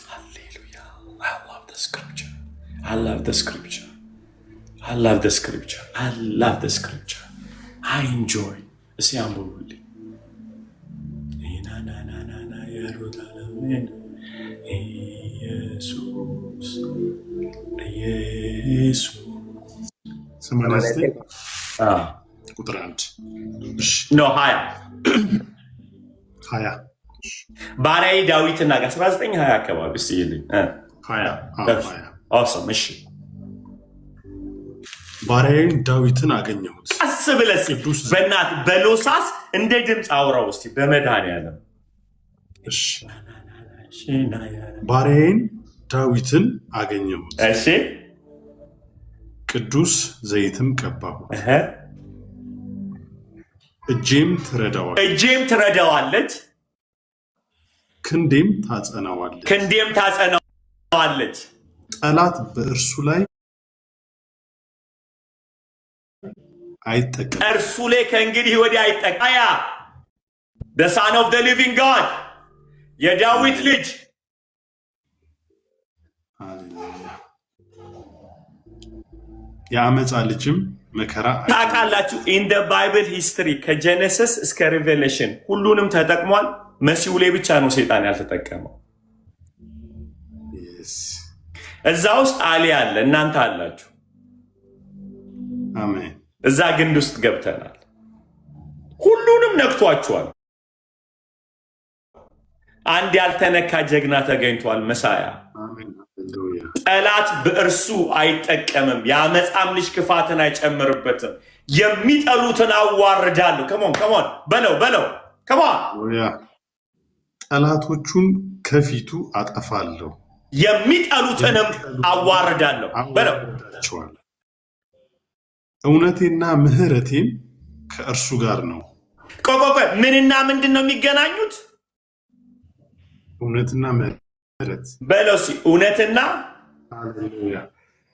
ሃሌሉያ። I love the scripture. I enjoy እስኪ አንብቡልኝ። ናናናና ያሮታለሜን ኢየሱስ ኢየሱስ 89 ቁጥር 1 ነው 20 ባሪያዬ ዳዊትና 19 20 አካባቢ እስኪ ይልኝ 20 እሺ ባሪያዬን ዳዊትን አገኘሁት። ቀስ ብለህ በእናት በሎሳስ እንደ ድምፅ አውራው እስቲ በመድኃኒዓለም። ባሪያዬን ዳዊትን አገኘሁት፣ እሺ ቅዱስ ዘይትም ቀባሁት፣ እጄም ትረዳዋለች፣ ክንዴም ታጸናዋለች። ጠላት በእርሱ ላይ አይጠቀም፣ እርሱ ላይ ከእንግዲህ ወዲህ አይጠቀም። the son of the living God የዳዊት ልጅ የአመፃ ልጅም መከራ ታውቃላችሁ። ኢን ደ ባይብል ሂስትሪ ከጀነሲስ እስከ ሪቬሌሽን ሁሉንም ተጠቅሟል። መሲሁ ላይ ብቻ ነው ሴጣን ያልተጠቀመው። እዛ ውስጥ አሊ አለ፣ እናንተ አላችሁ። አሜን። እዛ ግንድ ውስጥ ገብተናል። ሁሉንም ነክቷችኋል። አንድ ያልተነካ ጀግና ተገኝቷል፣ መሳያ። ጠላት በእርሱ አይጠቀምም፣ የአመፃም ልጅ ክፋትን አይጨምርበትም። የሚጠሉትን አዋርዳለሁ። ከሞን በለው ከሞን። ጠላቶቹን ከፊቱ አጠፋለሁ፣ የሚጠሉትንም አዋርዳለሁ በለው። እውነቴና ምህረቴም ከእርሱ ጋር ነው። ቆይ ምንና ምንድን ነው የሚገናኙት? እውነትና ምህረት በለው።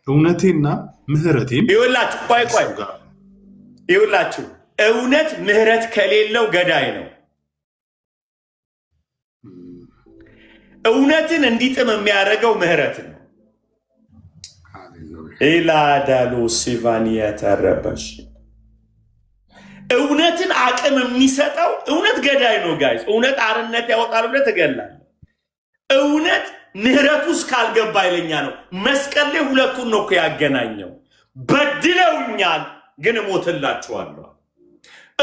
እውነቴና ምህረቴም ይኸውላችሁ፣ ቆይ ይኸውላችሁ፣ እውነት ምህረት ከሌለው ገዳይ ነው። እውነትን እንዲጥም የሚያደርገው ምህረት ነው። ኢላዳሉ ሲቫኒያ ተረበሽ እውነትን አቅም የሚሰጠው እውነት ገዳይ ነው። ጋይስ እውነት አርነት ያወጣል ብለህ ትገላለህ። እውነት ምህረቱ ውስጥ ካልገባ ይለኛ ነው። መስቀል ላይ ሁለቱን ነው እኮ ያገናኘው። በድለውኛል ግን እሞትላችኋለሁ።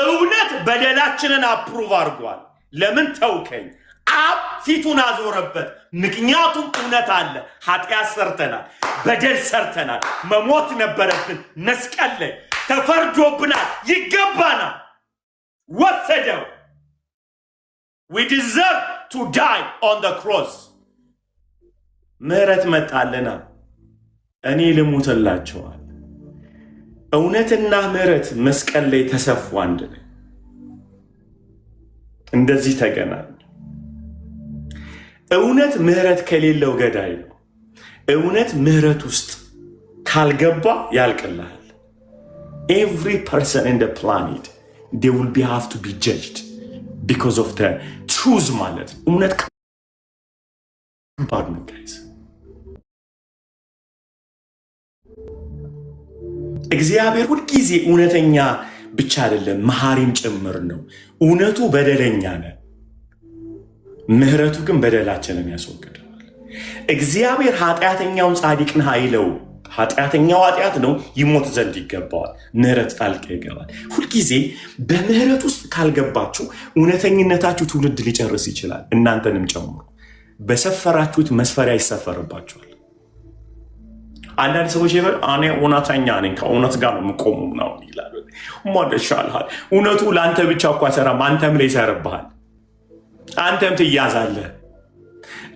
እውነት በደላችንን አፕሩቭ አድርጓል። ለምን ተውከኝ? አብ ፊቱን አዞረበት። ምክንያቱም እውነት አለ። ኃጢአት ሰርተናል፣ በደል ሰርተናል፣ መሞት ነበረብን። መስቀል ላይ ተፈርዶብናል፣ ይገባናል። ወሰደው። we deserve to die on the cross። ምህረት መጣልና እኔ ልሙትላችኋል። እውነትና ምህረት መስቀል ላይ ተሰፉ አንድ ላይ እንደዚህ ተገናኙ። እውነት ምህረት ከሌለው ገዳይ ነው። እውነት ምህረት ውስጥ ካልገባ ያልቅልሃል። every person in the planet they will have to be judged because of the truth ማለት እውነት ከባድ ነው guys። እግዚአብሔር ሁልጊዜ እውነተኛ ብቻ አይደለም መሐሪም ጭምር ነው። እውነቱ በደለኛ ነን፣ ምህረቱ ግን በደላችንን ያስወግዳል። እግዚአብሔር ኃጢአተኛውን ጻድቅ ነህ አይለው። ኃጢአተኛው ኃጢአት ነው፣ ይሞት ዘንድ ይገባዋል። ምህረት ጣልቃ ይገባል። ሁልጊዜ በምህረት ውስጥ ካልገባችሁ እውነተኝነታችሁ ትውልድ ሊጨርስ ይችላል፣ እናንተንም ጨምሮ። በሰፈራችሁት መስፈሪያ ይሰፈርባችኋል። አንዳንድ ሰዎች እኔ እውነተኛ ነኝ ከእውነት ጋር ነው የምቆሙ ነው ይላሉ። ሞደሻልሃል። እውነቱ ለአንተ ብቻ እኮ አይሰራም፣ አንተም ላይ ይሰርብሃል፣ አንተም ትያዛለህ።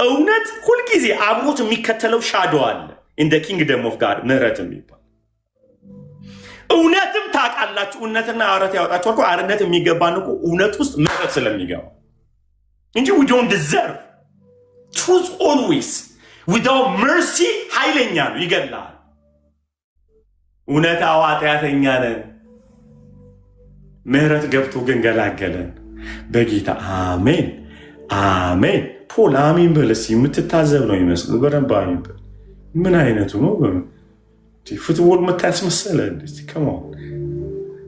እውነት ሁልጊዜ አብሮት የሚከተለው ሻዶ አለ። ኢን ዘ ኪንግደም ኦፍ ጋድ ምህረት የሚባል እውነትም ታውቃላችሁ። እውነትና አረት ያወጣችኋል እኮ። አርነት የሚገባን እኮ እውነት ውስጥ ምህረት ስለሚገባ እንጂ we don't deserve truth always without mercy ኃይለኛ ነው፣ ይገላል። እውነታው ኃጢአተኛ ነን፣ ምህረት ገብቶ ግን ገላገለን በጌታ አሜን አሜን። ፖል አሜን በል እስኪ። የምትታዘብ ነው ይመስሉ። በደንብ አሜን በል። ምን አይነቱ ነው? ፉትቦል የምታስመሰለ ከማ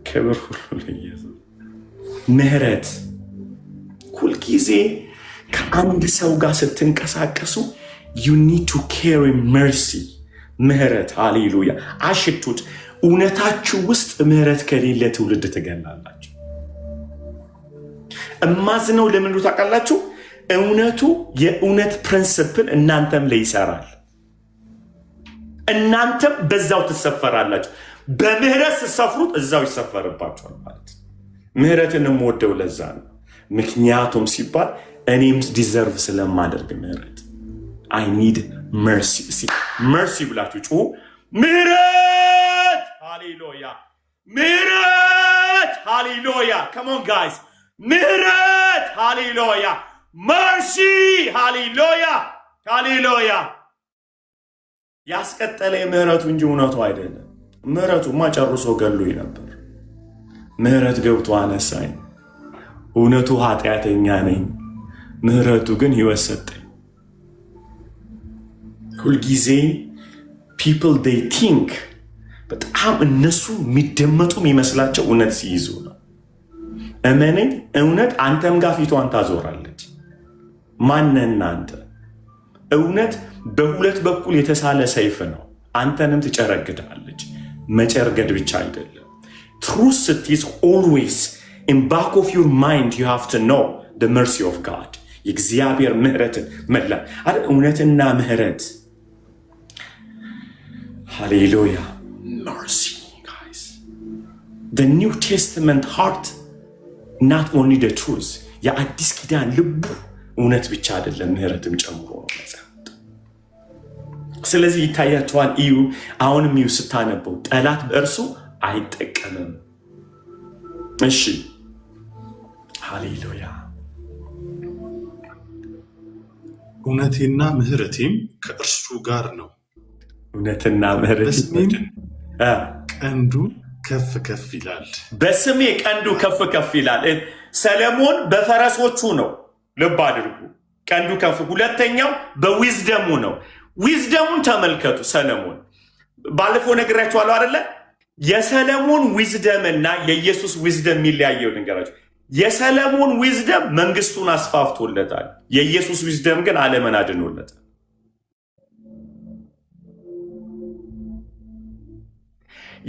ክብር ሁሉ ለኢየሱስ። ምህረት ሁልጊዜ ከአንድ ሰው ጋር ስትንቀሳቀሱ you need to carry mercy ምህረት ሃሌሉያ አሽቱት እውነታችሁ ውስጥ ምህረት ከሌለ ትውልድ ትገላላችሁ እማዝነው ለምን ታውቃላችሁ እውነቱ የእውነት ፕሪንሲፕል እናንተም ላይ ይሰራል እናንተም በዛው ትሰፈራላችሁ በምህረት ሲሰፍሩት እዛው ይሰፈርባችኋል ማለት ምህረትንም ወደው ለዛ ነው ምክንያቱም ሲባል እኔም ዲዘርቭ ስለማደርግ ምህረት I need mercy see mercy ብላችሁ ጩሁ ምህረት ሃሌሉያ ምህረት ሃሌሉያ come on guys ምህረት ሃሌሉያ mercy ሃሌሉያ ሃሌሉያ ያስቀጠለ ምህረቱ እንጂ እውነቱ አይደለም ምህረቱማ ጨርሶ ገሎኝ ነበር ምህረት ገብቶ አነሳኝ እውነቱ ኃጢአተኛ ነኝ ምህረቱ ግን ሕይወት ሰጠኝ ሁልጊዜ people they think በጣም እነሱ የሚደመጡ የሚመስላቸው እውነት ሲይዙ ነው እመነኝ እውነት አንተም ጋር ፊቷን ታዞራለች ማንነና አንተ እውነት በሁለት በኩል የተሳለ ሰይፍ ነው አንተንም ትጨረግዳለች መጨርገድ ብቻ አይደለም truth is always in back of your mind you have to know the mercy of God የእግዚአብሔር ምህረትን መላ አይደል እውነትና ምህረት Hallelujah. Mercy, guys. The New Testament heart, not only the truth. Ya addis kidan ልቡ እውነት ብቻ አይደለም ምህረትም ጨምሮ ነው መጽሐፍ ስለዚህ ይታያቸዋል እዩ አሁንም እዩ ስታነበው ጠላት በእርሱ አይጠቀምም እሺ ሃሌሉያ እውነቴና ምህረቴም ከእርሱ ጋር ነው እውነትና ምህረት በስሜም ቀንዱ ከፍ ከፍ ይላል በስሜ ቀንዱ ከፍ ከፍ ይላል ሰለሞን በፈረሶቹ ነው ልብ አድርጉ ቀንዱ ከፍ ሁለተኛው በዊዝደሙ ነው ዊዝደሙን ተመልከቱ ሰለሞን ባለፈው ነግራችኋለሁ አይደለ የሰለሞን ዊዝደም እና የኢየሱስ ዊዝደም የሚለያየው ነገራችሁ የሰለሞን ዊዝደም መንግስቱን አስፋፍቶለታል የኢየሱስ ዊዝደም ግን ዓለምን አድኖለታል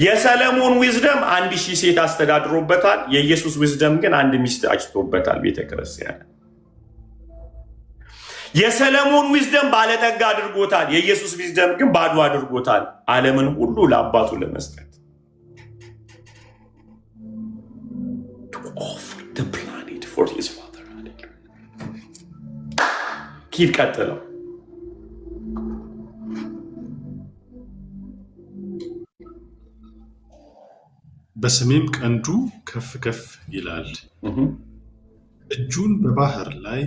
የሰለሞን ዊዝደም 1000 ሴት አስተዳድሮበታል የኢየሱስ ዊዝደም ግን አንድ ሚስት አጭቶበታል ቤተክርስቲያን የሰለሞን ዊዝደም ባለጠጋ አድርጎታል የኢየሱስ ዊዝደም ግን ባዶ አድርጎታል ዓለምን ሁሉ ለአባቱ ለመስጠት to offer the planet for his father ኪድ ቀጥለው በስሜም ቀንዱ ከፍ ከፍ ይላል እጁን በባህር ላይ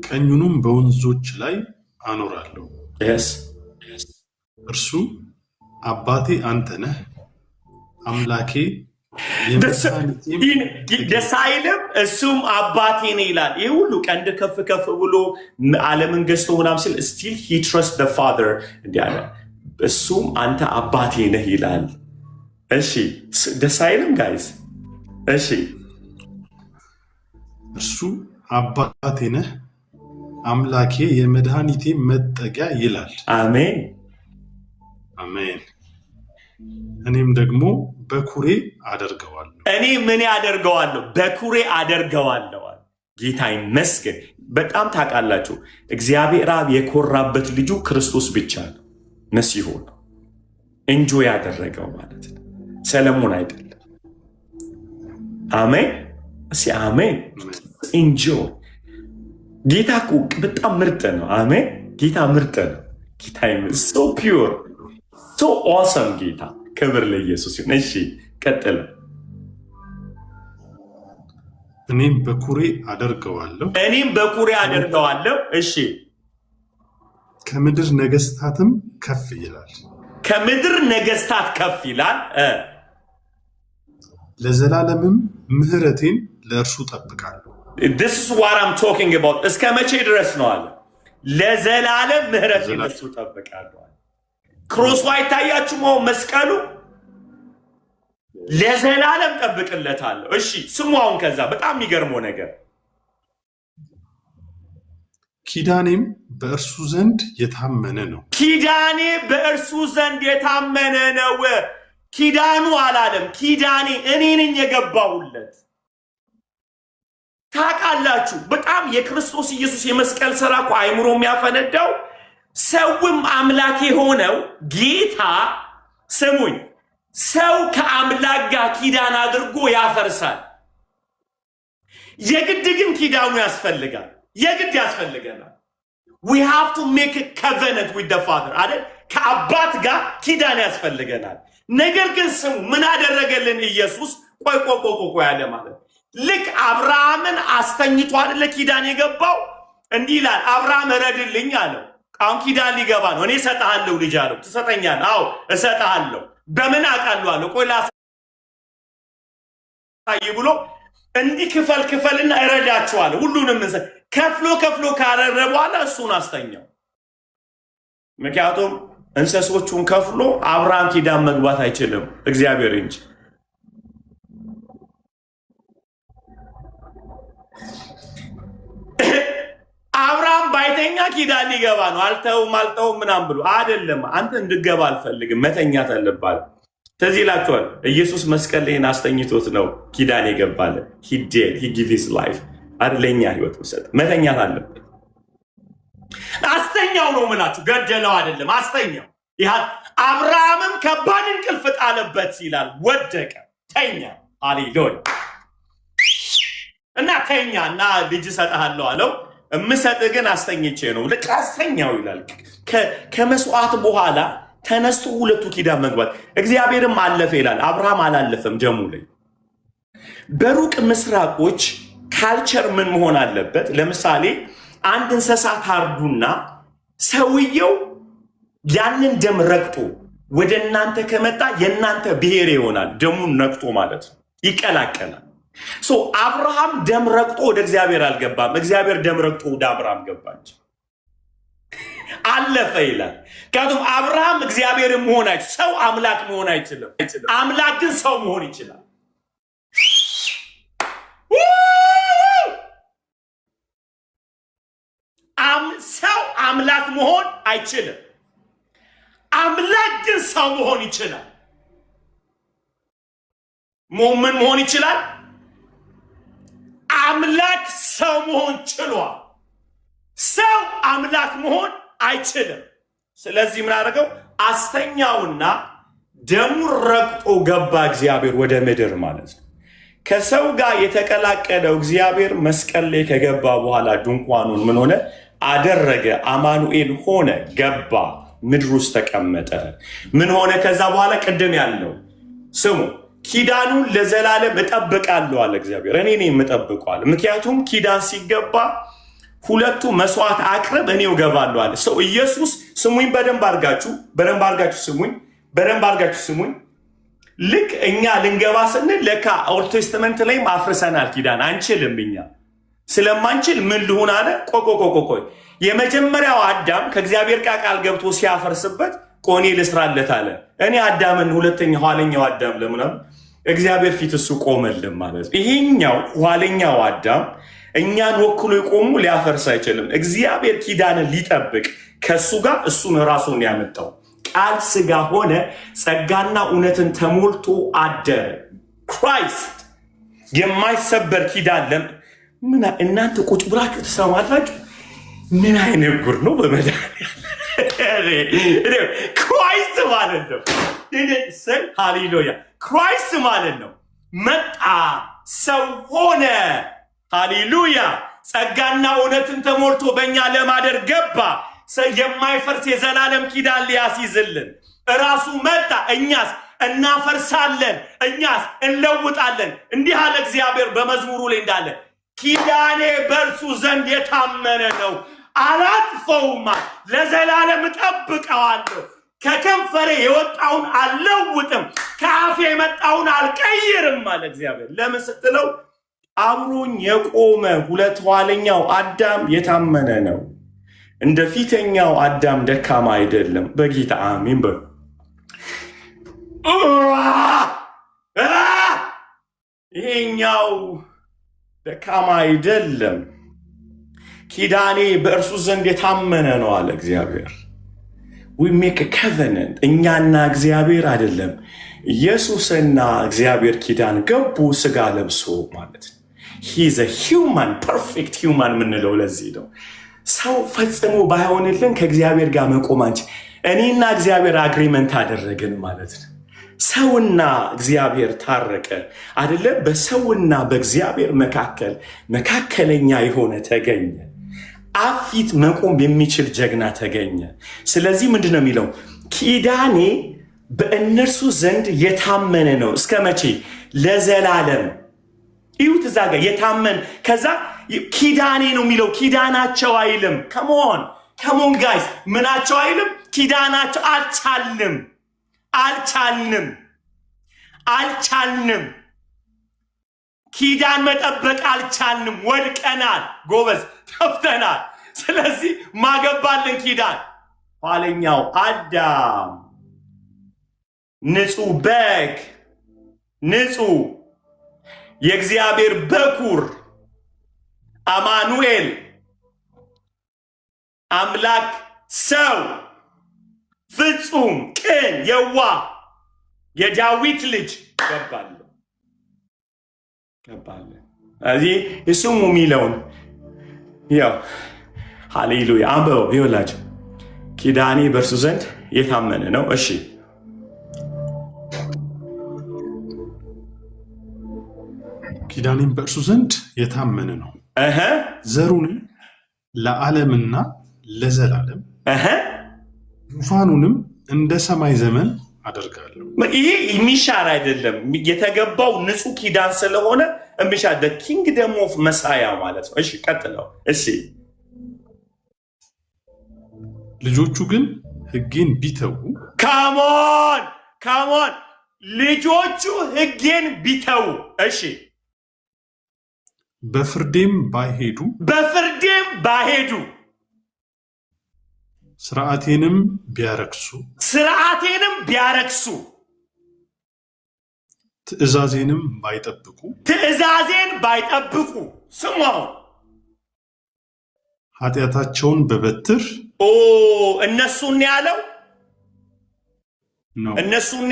ቀኙንም በወንዞች ላይ አኖራለሁ እርሱ አባቴ አንተ ነህ አምላኬ ደስ አይልም እሱም አባቴ ነው ይላል ይህ ሁሉ ቀንድ ከፍ ከፍ ብሎ ዓለምን ገዝቶ ምናምን ሲል still he trusts the father እንዲያለ እሱም አንተ አባቴ ነህ ይላል እሺ ደስ አይልም ጋይስ እሺ እርሱ አባቴ ነህ አምላኬ የመድኃኒቴ መጠጊያ ይላል አሜን አሜን እኔም ደግሞ በኩሬ አደርገዋለሁ እኔ ምን ያደርገዋለሁ በኩሬ አደርገዋለሁ ጌታ ይመስገን በጣም ታውቃላችሁ እግዚአብሔር አብ የኮራበት ልጁ ክርስቶስ ብቻ ነው መሲሁ ነው ኢንጆይ ያደረገው ማለት ነው ሰለሞን አይደለም አሜን እሺ አሜን ኢንጆይ ጌታ እኮ በጣም ምርጥ ነው አሜን ጌታ ምርጥ ነው ጌታ so pure so awesome ጌታ ክብር ለኢየሱስ ይሁን እሺ ቀጥል እኔም በኩሬ አደርገዋለሁ እሺ ከምድር ነገስታትም ከፍ ይላል ከምድር ነገስታት ከፍ ይላል ለዘላለምም ምህረቴን ለእርሱ ጠብቃለሁ This is what I'm talking about እስከ መቼ ድረስ ነው አለ ለዘላለም ምህረቴን ለእርሱ ጠብቃለሁ ክሮስ ዋይት ታያችሁ መስቀሉ ለዘላለም ጠብቅለታለሁ። እሺ ስሙ። አሁን ከዛ በጣም የሚገርመው ነገር ኪዳኔም በእርሱ ዘንድ የታመነ ነው። ኪዳኔ በእርሱ ዘንድ የታመነ ነው። ኪዳኑ አላለም፣ ኪዳኔ እኔ ነኝ የገባሁለት። ታውቃላችሁ፣ በጣም የክርስቶስ ኢየሱስ የመስቀል ሥራ እኮ አይምሮ የሚያፈነዳው ሰውም አምላክ የሆነው ጌታ። ስሙኝ፣ ሰው ከአምላክ ጋር ኪዳን አድርጎ ያፈርሳል። የግድ ግን ኪዳኑ ያስፈልጋል። የግድ ያስፈልገናል። we have to make a covenant with the father አይደል? ከአባት ጋር ኪዳን ያስፈልገናል። ነገር ግን ስሙ ምን አደረገልን ኢየሱስ? ቆይ ያለ ማለት ልክ አብርሃምን አስተኝቶ አይደለ ኪዳን የገባው? እንዲህ ይላል፣ አብርሃም እረድልኝ አለው። አሁን ኪዳን ሊገባ ነው። እኔ እሰጥሃለሁ ልጅ አለው። ትሰጠኛለህ? አዎ እሰጥሃለሁ። በምን አውቃለሁ አለው። ቆይ ላሳይ ብሎ እንዲህ ክፈልና እረዳችኋለሁ ሁሉንም ከፍሎ ካረረ በኋላ እሱን አስተኛው። ምክንያቱም እንስሶቹን ከፍሎ አብርሃም ኪዳን መግባት አይችልም፣ እግዚአብሔር እንጂ። አብርሃም ባይተኛ ኪዳን ሊገባ ነው። አልተውም ምናምን ብሎ አይደለም። አንተ እንድገባ አልፈልግም፣ መተኛት አለባል። ተዚህ ይላችኋል። ኢየሱስ መስቀል ላይ አስተኝቶት ነው ኪዳን የገባለ። he gave his life አይደለኛ ህይወት ወሰደ። መተኛት አለበት። አስተኛው ነው ምላችሁ፣ ገደለው አይደለም፣ አስተኛው። አብርሃምም ከባድ እንቅልፍ ጣለበት ይላል። ወደቀ፣ ተኛ። ሃሌሉያ። እና ተኛ እና ልጅ እሰጥሃለሁ አለው። እምሰጥህ ግን አስተኝቼ ነው። ልክ አስተኛው ይላል። ከመስዋዕት በኋላ ተነስቶ ሁለቱ ኪዳን መግባት። እግዚአብሔርም አለፈ ይላል። አብርሃም አላለፈም። ደሙ ላይ በሩቅ ምስራቆች ካልቸር ምን መሆን አለበት? ለምሳሌ አንድ እንስሳ ታርዱና ሰውየው ያንን ደም ረግጦ ወደ እናንተ ከመጣ የእናንተ ብሔር ይሆናል። ደሙን ነክቶ ማለት ነው፣ ይቀላቀላል። አብርሃም ደም ረግጦ ወደ እግዚአብሔር አልገባም። እግዚአብሔር ደም ረግጦ ወደ አብርሃም ገባች። አለፈ ይላል። ምክንያቱም አብርሃም እግዚአብሔር መሆን አይችልም፣ ሰው አምላክ መሆን አይችልም። አምላክ ግን ሰው መሆን ይችላል። ሰው አምላክ መሆን አይችልም። አምላክ ግን ሰው መሆን ይችላል። ምን መሆን ይችላል? አምላክ ሰው መሆን ችሏል። ሰው አምላክ መሆን አይችልም። ስለዚህ ምን አደረገው? አስተኛውና ደሙን ረግጦ ገባ እግዚአብሔር ወደ ምድር ማለት ነው። ከሰው ጋር የተቀላቀለው እግዚአብሔር መስቀል ላይ ከገባ በኋላ ድንኳኑን ምን ሆነ? አደረገ። አማኑኤል ሆነ፣ ገባ፣ ምድር ውስጥ ተቀመጠ። ምን ሆነ ከዛ በኋላ? ቅድም ያለው ስሙ፣ ኪዳኑን ለዘላለም እጠብቃለሁ አለ እግዚአብሔር። እኔ ነኝ የምጠብቀዋል። ምክንያቱም ኪዳን ሲገባ ሁለቱ መስዋዕት አቅርብ፣ እኔው እገባለሁ አለ ሰው ኢየሱስ። ስሙኝ፣ በደንብ አድርጋችሁ ስሙኝ። ልክ እኛ ልንገባ ስንል ለካ ኦልድ ቴስተመንት ላይም አፍርሰናል ኪዳን። አንችልም። እኛ ስለማንችል ምን ልሁን አለ? ቆይ የመጀመሪያው አዳም ከእግዚአብሔር ጋር ቃል ገብቶ ሲያፈርስበት ቆኔ ልስራለት አለ። እኔ አዳምን ኋለኛው አዳም ለምናም እግዚአብሔር ፊት እሱ ቆመልን ማለት ነው። ይሄኛው ኋለኛው አዳም እኛን ወክሎ የቆሙ ሊያፈርስ አይችልም። እግዚአብሔር ኪዳንን ሊጠብቅ ከእሱ ጋር እሱን ራሱን ያመጣው ቃል ስጋ ሆነ፣ ጸጋና እውነትን ተሞልቶ አደረ። ክራይስት የማይሰበር ኪዳን ምን እናንተ ቁጭ ብላችሁ ትሰማላችሁ? ምን አይነት ጉር ነው? በመድኃኒዓለም ክራይስት ማለት ነው። ሃሌሉያ! ክራይስት ማለት ነው። መጣ፣ ሰው ሆነ። ሃሌሉያ! ጸጋና እውነትን ተሞልቶ በእኛ ለማደር ገባ። የማይፈርስ የዘላለም ኪዳን ሊያስይዝልን እራሱ መጣ። እኛስ እናፈርሳለን፣ እኛስ እንለውጣለን። እንዲህ አለ እግዚአብሔር በመዝሙሩ ላይ እንዳለ ኪዳኔ በእርሱ ዘንድ የታመነ ነው፣ አላጥፈውማ፣ ለዘላለም እጠብቀዋለሁ። ከከንፈሬ የወጣውን አልለውጥም፣ ከአፌ የመጣውን አልቀይርም አለ እግዚአብሔር። ለምን ስትለው አብሮኝ የቆመ ሁለት ኋለኛው አዳም የታመነ ነው። እንደ ፊተኛው አዳም ደካማ አይደለም። በጌታ አሜን በሉ። ይሄኛው ደካማ አይደለም፣ ኪዳኔ በእርሱ ዘንድ የታመነ ነው አለ እግዚአብሔር። we make a covenant እኛና እግዚአብሔር አይደለም፣ ኢየሱስና እግዚአብሔር ኪዳን ገቡ ስጋ ለብሶ ማለት ነው። he is a human perfect human ምንለው ለዚህ ነው። ሰው ፈጽሞ ባይሆንልን ከእግዚአብሔር ጋር መቆም አንችል። እኔና እግዚአብሔር አግሪመንት አደረግን ማለት ነው። ሰውና እግዚአብሔር ታረቀ አይደለ? በሰውና በእግዚአብሔር መካከል መካከለኛ የሆነ ተገኘ። አብ ፊት መቆም የሚችል ጀግና ተገኘ። ስለዚህ ምንድን ነው የሚለው? ኪዳኔ በእነርሱ ዘንድ የታመነ ነው። እስከ መቼ? ለዘላለም። ይሁት እዛ ጋር የታመን ከዛ ኪዳኔ ነው የሚለው። ኪዳናቸው አይልም። ከሞን ጋይስ ምናቸው አይልም? ኪዳናቸው አልቻልንም። ኪዳን መጠበቅ አልቻልንም። ወድቀናል፣ ጎበዝ ተፍተናል። ስለዚህ ማገባልን ኪዳን ኋለኛው አዳም ንጹህ በግ ንጹህ የእግዚአብሔር በኩር አማኑኤል አምላክ ሰው ፍጹም ቅን የዋ የዳዊት ልጅ ገባለ። እዚህ ስሙ የሚለውን ያው ሃሌሉያ አንበው ይወላችሁ። ኪዳኔ በእርሱ ዘንድ የታመነ ነው። እሺ ኪዳኔም በእርሱ ዘንድ የታመነ ነው፣ ዘሩንም ለዓለምና ለዘላለም ዙፋኑንም እንደ ሰማይ ዘመን አደርጋለሁ። ይሄ የሚሻር አይደለም። የተገባው ንጹህ ኪዳን ስለሆነ የሚሻር ኪንግደም ኦፍ መሳያ ማለት ነው። እሺ ቀጥለው። እሺ ልጆቹ ግን ሕጌን ቢተዉ ካሞን ልጆቹ ሕጌን ቢተዉ እሺ በፍርዴም ባይሄዱ ስርዓቴንም ቢያረክሱ ትእዛዜን ባይጠብቁ ስማው ኃጢአታቸውን በበትር እነሱን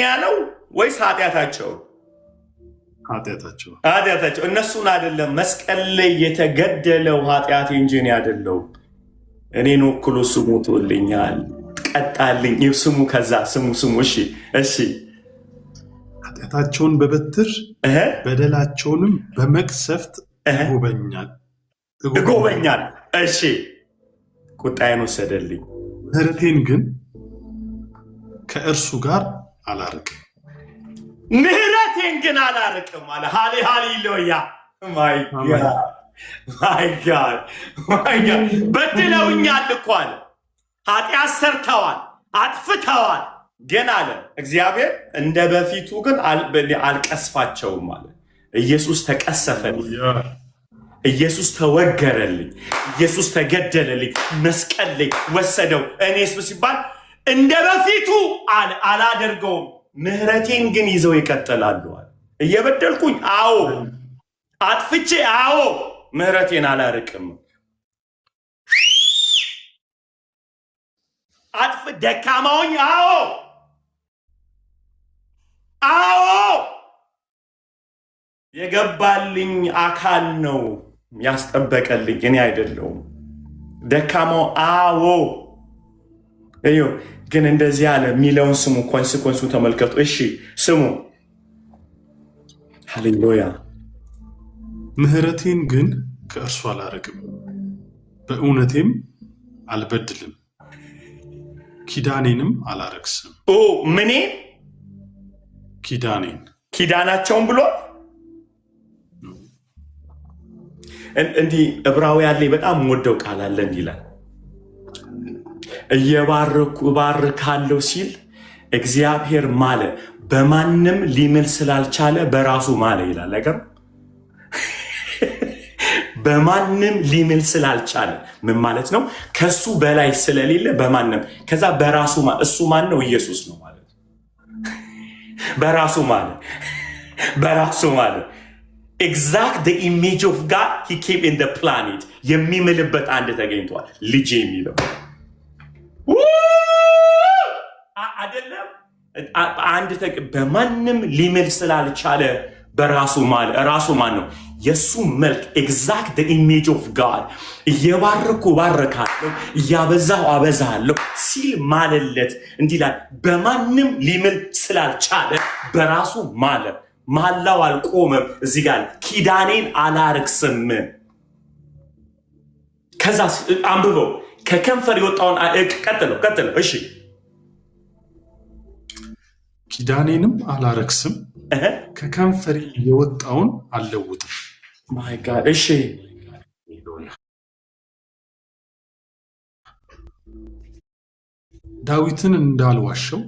ያለው ወይስ ኃጢአታቸው? እነሱን አይደለም። መስቀል ላይ የተገደለው ኃጢአት እንጂ እኔ አይደለሁም። እኔን ወክሎ ስሙ ሞቶልኛል፣ ቀጣልኝ። ስሙ ከዛ ስሙ። እሺ ኃጢአታቸውን በበትር በደላቸውንም በመቅሰፍት እጎበኛል። እሺ ቁጣዬን ወሰደልኝ፣ ምሕረቴን ግን ከእርሱ ጋር አላርቅም። አለ። ሃሌሉያ ማይ ጋድ በድለውኛል እኮ አለ። ኃጢአት ሰርተዋል፣ አጥፍተዋል። ግን አለ እግዚአብሔር እንደ በፊቱ ግን አልቀስፋቸውም አለ። ኢየሱስ ተቀሰፈልኝ፣ ኢየሱስ ተወገረልኝ፣ ኢየሱስ ተገደለልኝ፣ መስቀል ላይ ወሰደው። እኔስ ሲባል እንደ በፊቱ አላደርገውም፣ ምሕረቴን ግን ይዘው ይቀጥላሉ። እየበደልኩኝ አዎ፣ አጥፍቼ አዎ፣ ምሕረቴን አላርቅም። ደካማውኝ አዎ፣ የገባልኝ አካል ነው ያስጠበቀልኝ፣ እኔ አይደለሁም። ደካማው አዎ እዩ። ግን እንደዚህ አለ የሚለውን ስሙ። ኮንሲኮንሱ ተመልከቱ። እሺ ስሙ። ሃሌሉያ። ምሕረቴን ግን ከእርሱ አላርቅም፣ በእውነቴም አልበድልም፣ ኪዳኔንም አላረክስም። ምኔ ኪዳናቸውን ብሎ እንዲህ ዕብራውያን ላይ በጣም ወደው ቃል አለን ይላል። እባርካለሁ ሲል እግዚአብሔር ማለ፣ በማንም ሊምል ስላልቻለ በራሱ ማለ ይላል። ነገር በማንም ሊምል ስላልቻለ ምን ማለት ነው? ከሱ በላይ ስለሌለ በማንም ከዛ በራሱ እሱ ማን ነው? ኢየሱስ ነው ማለት በራሱ ማለ exact the image of God he came in the planet የሚምልበት አንድ ተገኝቷል ልጅ የሚለው አይደለም አንድ በማንም ሊምል ስላልቻለ በራሱ ራሱ ማን ነው የሱ መልክ exact the image of God እየባረኩ ባረካለሁ እያበዛው አበዛለሁ ሲል ማለለት እንዲላል በማንም ሊምል ስላልቻለ በራሱ ማለ ማላው አልቆመም እዚህ ጋር ኪዳኔን አላርክስም ከዛ አንብቦ ከከንፈር የወጣውን ቀጥለው እሺ ኪዳኔንም አላረክስም ከከንፈር የወጣውን አልለውጥም ማይ ጋድ እሺ ዳዊትን እንዳልዋሸው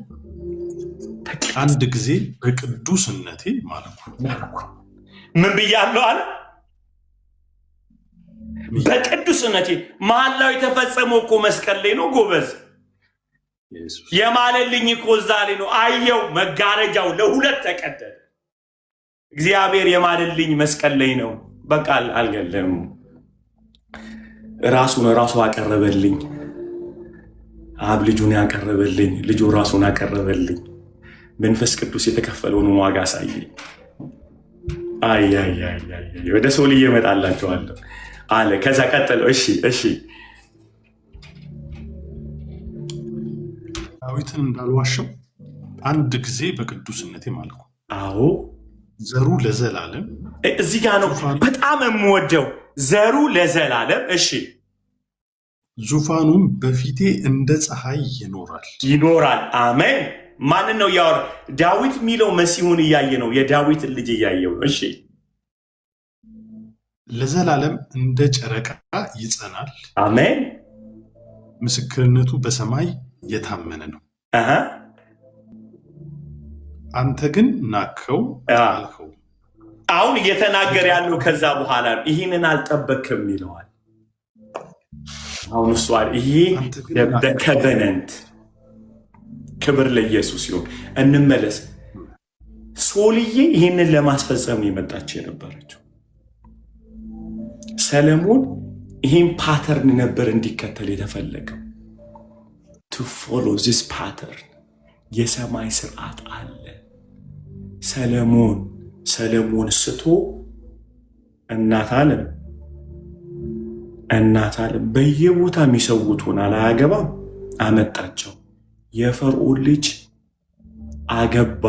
አንድ ጊዜ በቅዱስነቴ ማልኩ ምን ብያለሁ አለ በቅዱስነቴ መሐላው የተፈጸመው እኮ መስቀል ላይ ነው ጎበዝ የማለልኝ እኮ ዛሬ ነው አየው መጋረጃው ለሁለት ተቀደደ እግዚአብሔር የማለልኝ መስቀል ላይ ነው በቃ አልገለም ራሱ አቀረበልኝ አብ ልጁን ያቀረበልኝ ልጁ ራሱን አቀረበልኝ መንፈስ ቅዱስ የተከፈለውን ዋጋ ሳየኝ አይ ወደ ሰው ልዬ እመጣላችኋለሁ አለ ከዛ ቀጠለው እሺ ዳዊትን እንዳልዋሸው አንድ ጊዜ በቅዱስነቴ ማልኩ አዎ ዘሩ ለዘላለም እዚህ ጋር ነው በጣም የምወደው ዘሩ ለዘላለም እሺ ዙፋኑም በፊቴ እንደ ፀሐይ ይኖራል አሜን ማንን ነው ያወራ ዳዊት ሚለው መሲሁን እያየ ነው የዳዊት ልጅ እያየው ነው እሺ ለዘላለም እንደ ጨረቃ ይጸናል አሜን ምስክርነቱ በሰማይ የታመነ ነው አንተ ግን ናከው አልከው አሁን እየተናገረ ያለው ከዛ በኋላ ይህንን አልጠበቅም ይለዋል አሁን እሱ ይሄ ኮቨናንት ክብር ለኢየሱስ ይሁን እንመለስ ሶልዬ ይህንን ለማስፈጸም የመጣች የነበረችው ሰለሞን ይህን ፓተርን ነበር እንዲከተል የተፈለገው to follow this pattern የሰማይ ስርዓት አለ ሰለሞን ስቶ እናት ዓለም በየቦታ የሚሰውቱን አላያገባም አመጣቸው የፈርዖን ልጅ አገባ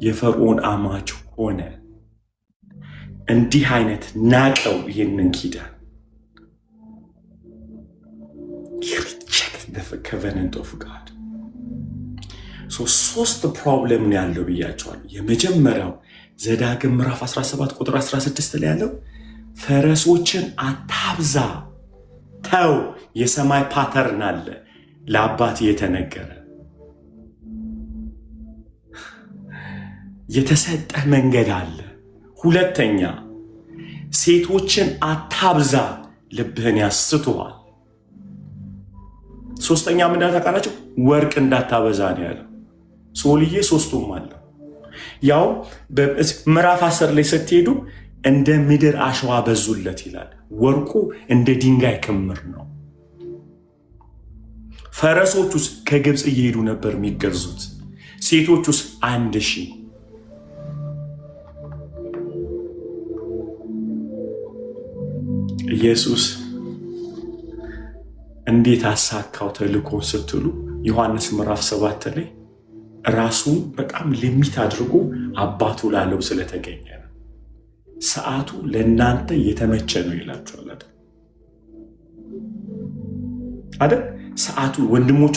የፈርዖን አማች ሆነ እንዲህ አይነት ናቀው ይህንን ኪዳን the covenant of God ሶስት ፕሮብለም ነው ያለው ብያቸዋል የመጀመሪያው ዘዳግም ምዕራፍ 17 ቁጥር 16 ላይ ያለው ፈረሶችን አታብዛ ተው የሰማይ ፓተርን አለ ለአባት የተነገረ የተሰጠ መንገድ አለ ሁለተኛ ሴቶችን አታብዛ ልብህን ያስተዋል ሶስተኛ ምን እንዳታቃላችሁ ወርቅ እንዳታበዛ ነው ያለው ሶልዬ ሶስቱም አለ ያው በምዕራፍ 10 ላይ ስትሄዱ እንደ ምድር አሸዋ በዙለት ይላል ወርቁ እንደ ድንጋይ ክምር ነው ፈረሶቹስ ከግብጽ እየሄዱ ነበር የሚገዙት ሴቶቹስ 1000 ኢየሱስ እንዴት አሳካው ተልኮ ስትሉ ዮሐንስ ምዕራፍ 7 ላይ ራሱን በጣም ሊሚት አድርጎ አባቱ ላለው ስለተገኘ ነው ሰዓቱ ለእናንተ የተመቸ ነው ይላችኋል አይደል ሰዓቱ ወንድሞቹ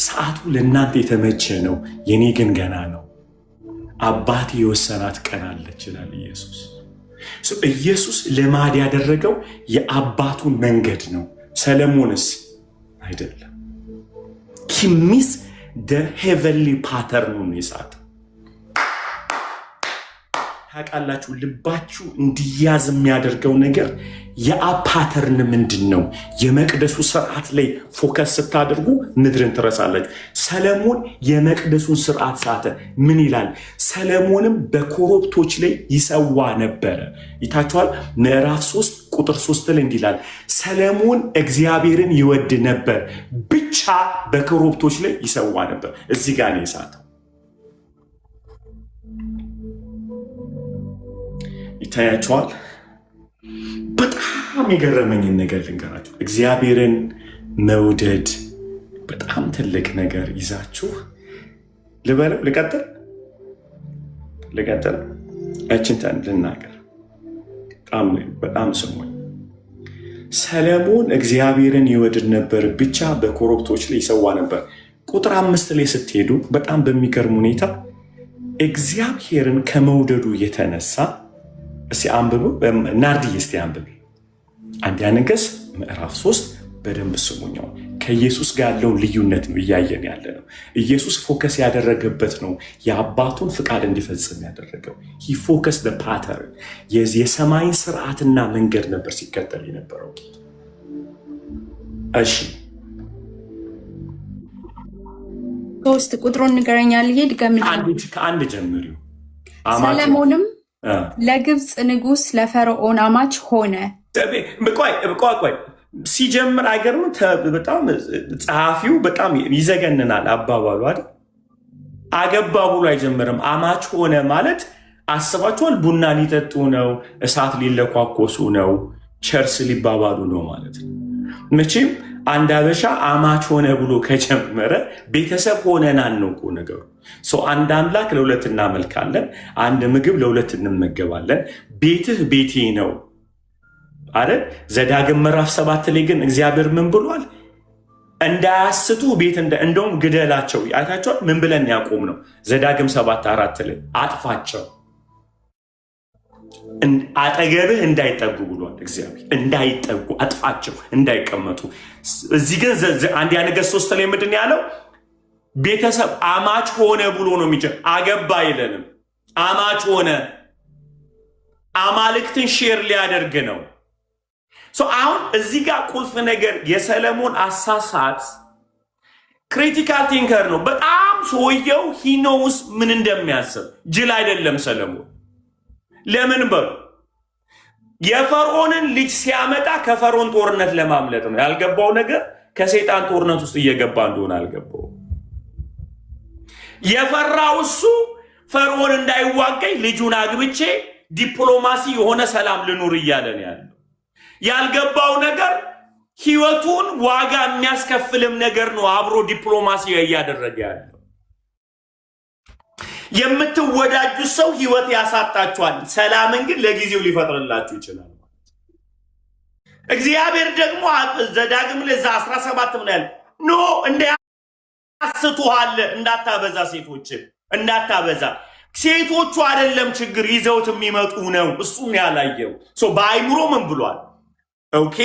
ሰዓቱ ለእናንተ የተመቸ ነው የኔ ግን ገና ነው አባቴ የወሰናት ቀን አለች ይላል ኢየሱስ ልማድ ያደረገው የአባቱን መንገድ ነው ሰለሞንስ አይደለም he missed the heavenly pattern ይሳት ታውቃላችሁ ልባችሁ እንዲያዝ የሚያደርገው ነገር የአብ ፓተርን ምንድን ነው? የመቅደሱ ስርዓት ላይ ፎከስ ስታደርጉ ምድርን ትረሳላችሁ። ሰለሞን የመቅደሱን ስርዓት ሳተ። ምን ይላል? ሰለሞንም በኮረብቶች ላይ ይሰዋ ነበረ። ይታችኋል። ምዕራፍ 3 ቁጥር 3 ላይ እንዲህ ይላል፣ ሰለሞን እግዚአብሔርን ይወድ ነበር፣ ብቻ በኮረብቶች ላይ ይሰዋ ነበር። እዚህ ጋር ነው የሳተው። ይታያቸዋል። በጣም የገረመኝን ነገር ልንገራችሁ። እግዚአብሔርን መውደድ በጣም ትልቅ ነገር ይዛችሁ ልበለው። ልቀጥል እችንተን ልናገር። በጣም ስሙኝ። ሰለሞን እግዚአብሔርን ይወድድ ነበር፣ ብቻ በኮረብቶች ላይ ይሰዋ ነበር። ቁጥር 5 ላይ ስትሄዱ በጣም በሚገርም ሁኔታ እግዚአብሔርን ከመውደዱ የተነሳ እስቲ አንብቡ። ናርዲዬ እስቲ አንብቢ። አንደኛ ነገሥት ምዕራፍ 3 በደንብ ስሙኛው። ከኢየሱስ ጋር ያለውን ልዩነት ነው እያየን ያለ ነው። ኢየሱስ ፎከስ ያደረገበት ነው የአባቱን ፍቃድ እንዲፈጽም ያደረገው። ሂ ፎከስ ደ ፓተርን የሰማይን ስርዓትና መንገድ ነበር ሲከተል የነበረው። እሺ 3 ቁጥሩን ንገረኛል። ከአንድ ጀምሪው። ሰለሞንም ለግብፅ ንጉሥ ለፈርዖን አማች ሆነ። ቆይ ሲጀምር አይገርምም? በጣም ጸሐፊው በጣም ይዘገንናል አባባሉ አይደል? አገባ ብሎ አይጀምርም። አማች ሆነ ማለት አስባችኋል? ቡና ሊጠጡ ነው፣ እሳት ሊለኳኮሱ ነው፣ ቸርስ ሊባባሉ ነው ማለት ነው። መቼም አንድ አበሻ አማች ሆነ ብሎ ከጀመረ ቤተሰብ ሆነናል ነው እኮ ነገሩ። አንድ አምላክ ለሁለት እናመልካለን፣ አንድ ምግብ ለሁለት እንመገባለን። ቤትህ ቤቴ ነው አይደል? ዘዳግም ምዕራፍ 7 ላይ ግን እግዚአብሔር ምን ብሏል? እንዳያስቱ ቤት እንደውም ግደላቸው። አይታችኋል? ምን ብለን ያቆም ነው? ዘዳግም 7:4 ላይ አጥፋቸው፣ አጠገብህ እንዳይጠጉ ብሏል እግዚአብሔር። እንዳይጠጉ አጥፋቸው፣ እንዳይቀመጡ። እዚህ ግን አንደኛ ነገሥት 3 ላይ ምንድን ያለው? ቤተሰብ አማች ሆነ ብሎ ነው የሚጀምር። አገባ አይለንም። አማች ሆነ አማልክትን ሼር ሊያደርግ ነው። አሁን እዚህ ጋር ቁልፍ ነገር የሰለሞን አሳሳት ክሪቲካል ቲንከር ነው። በጣም ሰውየው ሂኖውስ ምን እንደሚያስብ ጅል አይደለም ሰለሞን። ለምን በሉ የፈርዖንን ልጅ ሲያመጣ ከፈርዖን ጦርነት ለማምለጥ ነው። ያልገባው ነገር ከሰይጣን ጦርነት ውስጥ እየገባ እንደሆነ አልገባው። የፈራው እሱ ፈርዖን እንዳይዋጋኝ ልጁን አግብቼ ዲፕሎማሲ የሆነ ሰላም ልኑር እያለ ነው ያለው። ያልገባው ነገር ህይወቱን ዋጋ የሚያስከፍልም ነገር ነው አብሮ ዲፕሎማሲ እያደረገ ያለው። የምትወዳጁ ሰው ህይወት ያሳጣችኋል፣ ሰላምን ግን ለጊዜው ሊፈጥርላችሁ ይችላል። እግዚአብሔር ደግሞ ዘዳግም ለዛ 17 ምን ያለ ኖ እንዳያስቱሃል፣ እንዳታበዛ፣ ሴቶችን እንዳታበዛ። ሴቶቹ አይደለም ችግር ይዘውት የሚመጡ ነው። እሱም ያላየው በአይምሮ ምን ብሏል? ኦኬ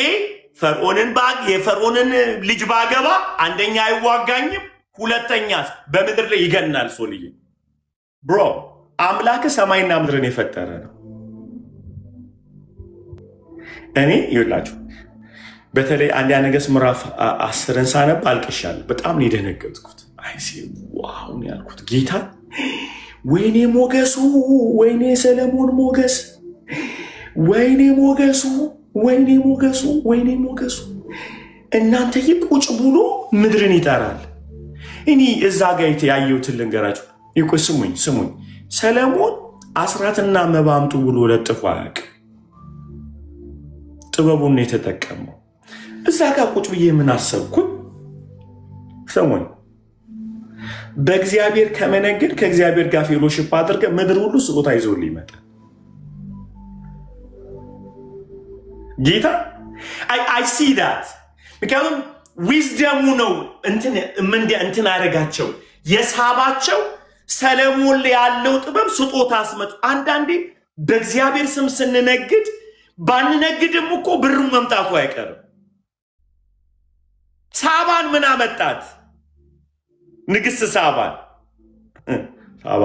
የፈርዖንን ልጅ ባገባ አንደኛ አይዋጋኝም፣ ሁለተኛ በምድር ላይ ይገናል። ሶልዬ ብሮ አምላክ ሰማይና ምድርን የፈጠረ ነው። እኔ ይላችሁ በተለይ አንደኛ ነገሥት ምዕራፍ 10ን ሳነብ አልቅሻለሁ። በጣም ነው የደነገጥኩት። አይሲ ዋው ነው ያልኩት። ጌታ ወይኔ ሞገሱ፣ ወይኔ ሰለሞን ሞገስ፣ ወይኔ ሞገሱ፣ ወይኔ ሞገሱ፣ ወይኔ ሞገሱ። እናንተ ቁጭ ብሎ ምድርን ይጠራል። እኔ እዛ ጋር ያየሁትን ልንገራችሁ። ይቆይ ስሙኝ። ሰለሞን አስራትና መባ አምጡ ብሎ ለጥፎ አያውቅም። ጥበቡን ነው የተጠቀመው። እዛ ጋር ቁጭ ብዬ ምን አሰብኩኝ? ሰሞን በእግዚአብሔር ከመነገድ ከእግዚአብሔር ጋር ፌሎሺፕ አድርገ ምድር ሁሉ ስጦታ ይዞልህ ይመጣል ጌታ። አይ ሲ ዳት። ምክንያቱም ዊዝደሙ ነው እንትን አደረጋቸው የሳባቸው። ሰለሞን ላይ ያለው ጥበብ ስጦታ አስመጡ። አንዳንዴ በእግዚአብሔር ስም ስንነግድ ባንነግድም እኮ ብሩ መምጣቱ አይቀርም። ሳባን ምን አመጣት? ንግስት ሳባ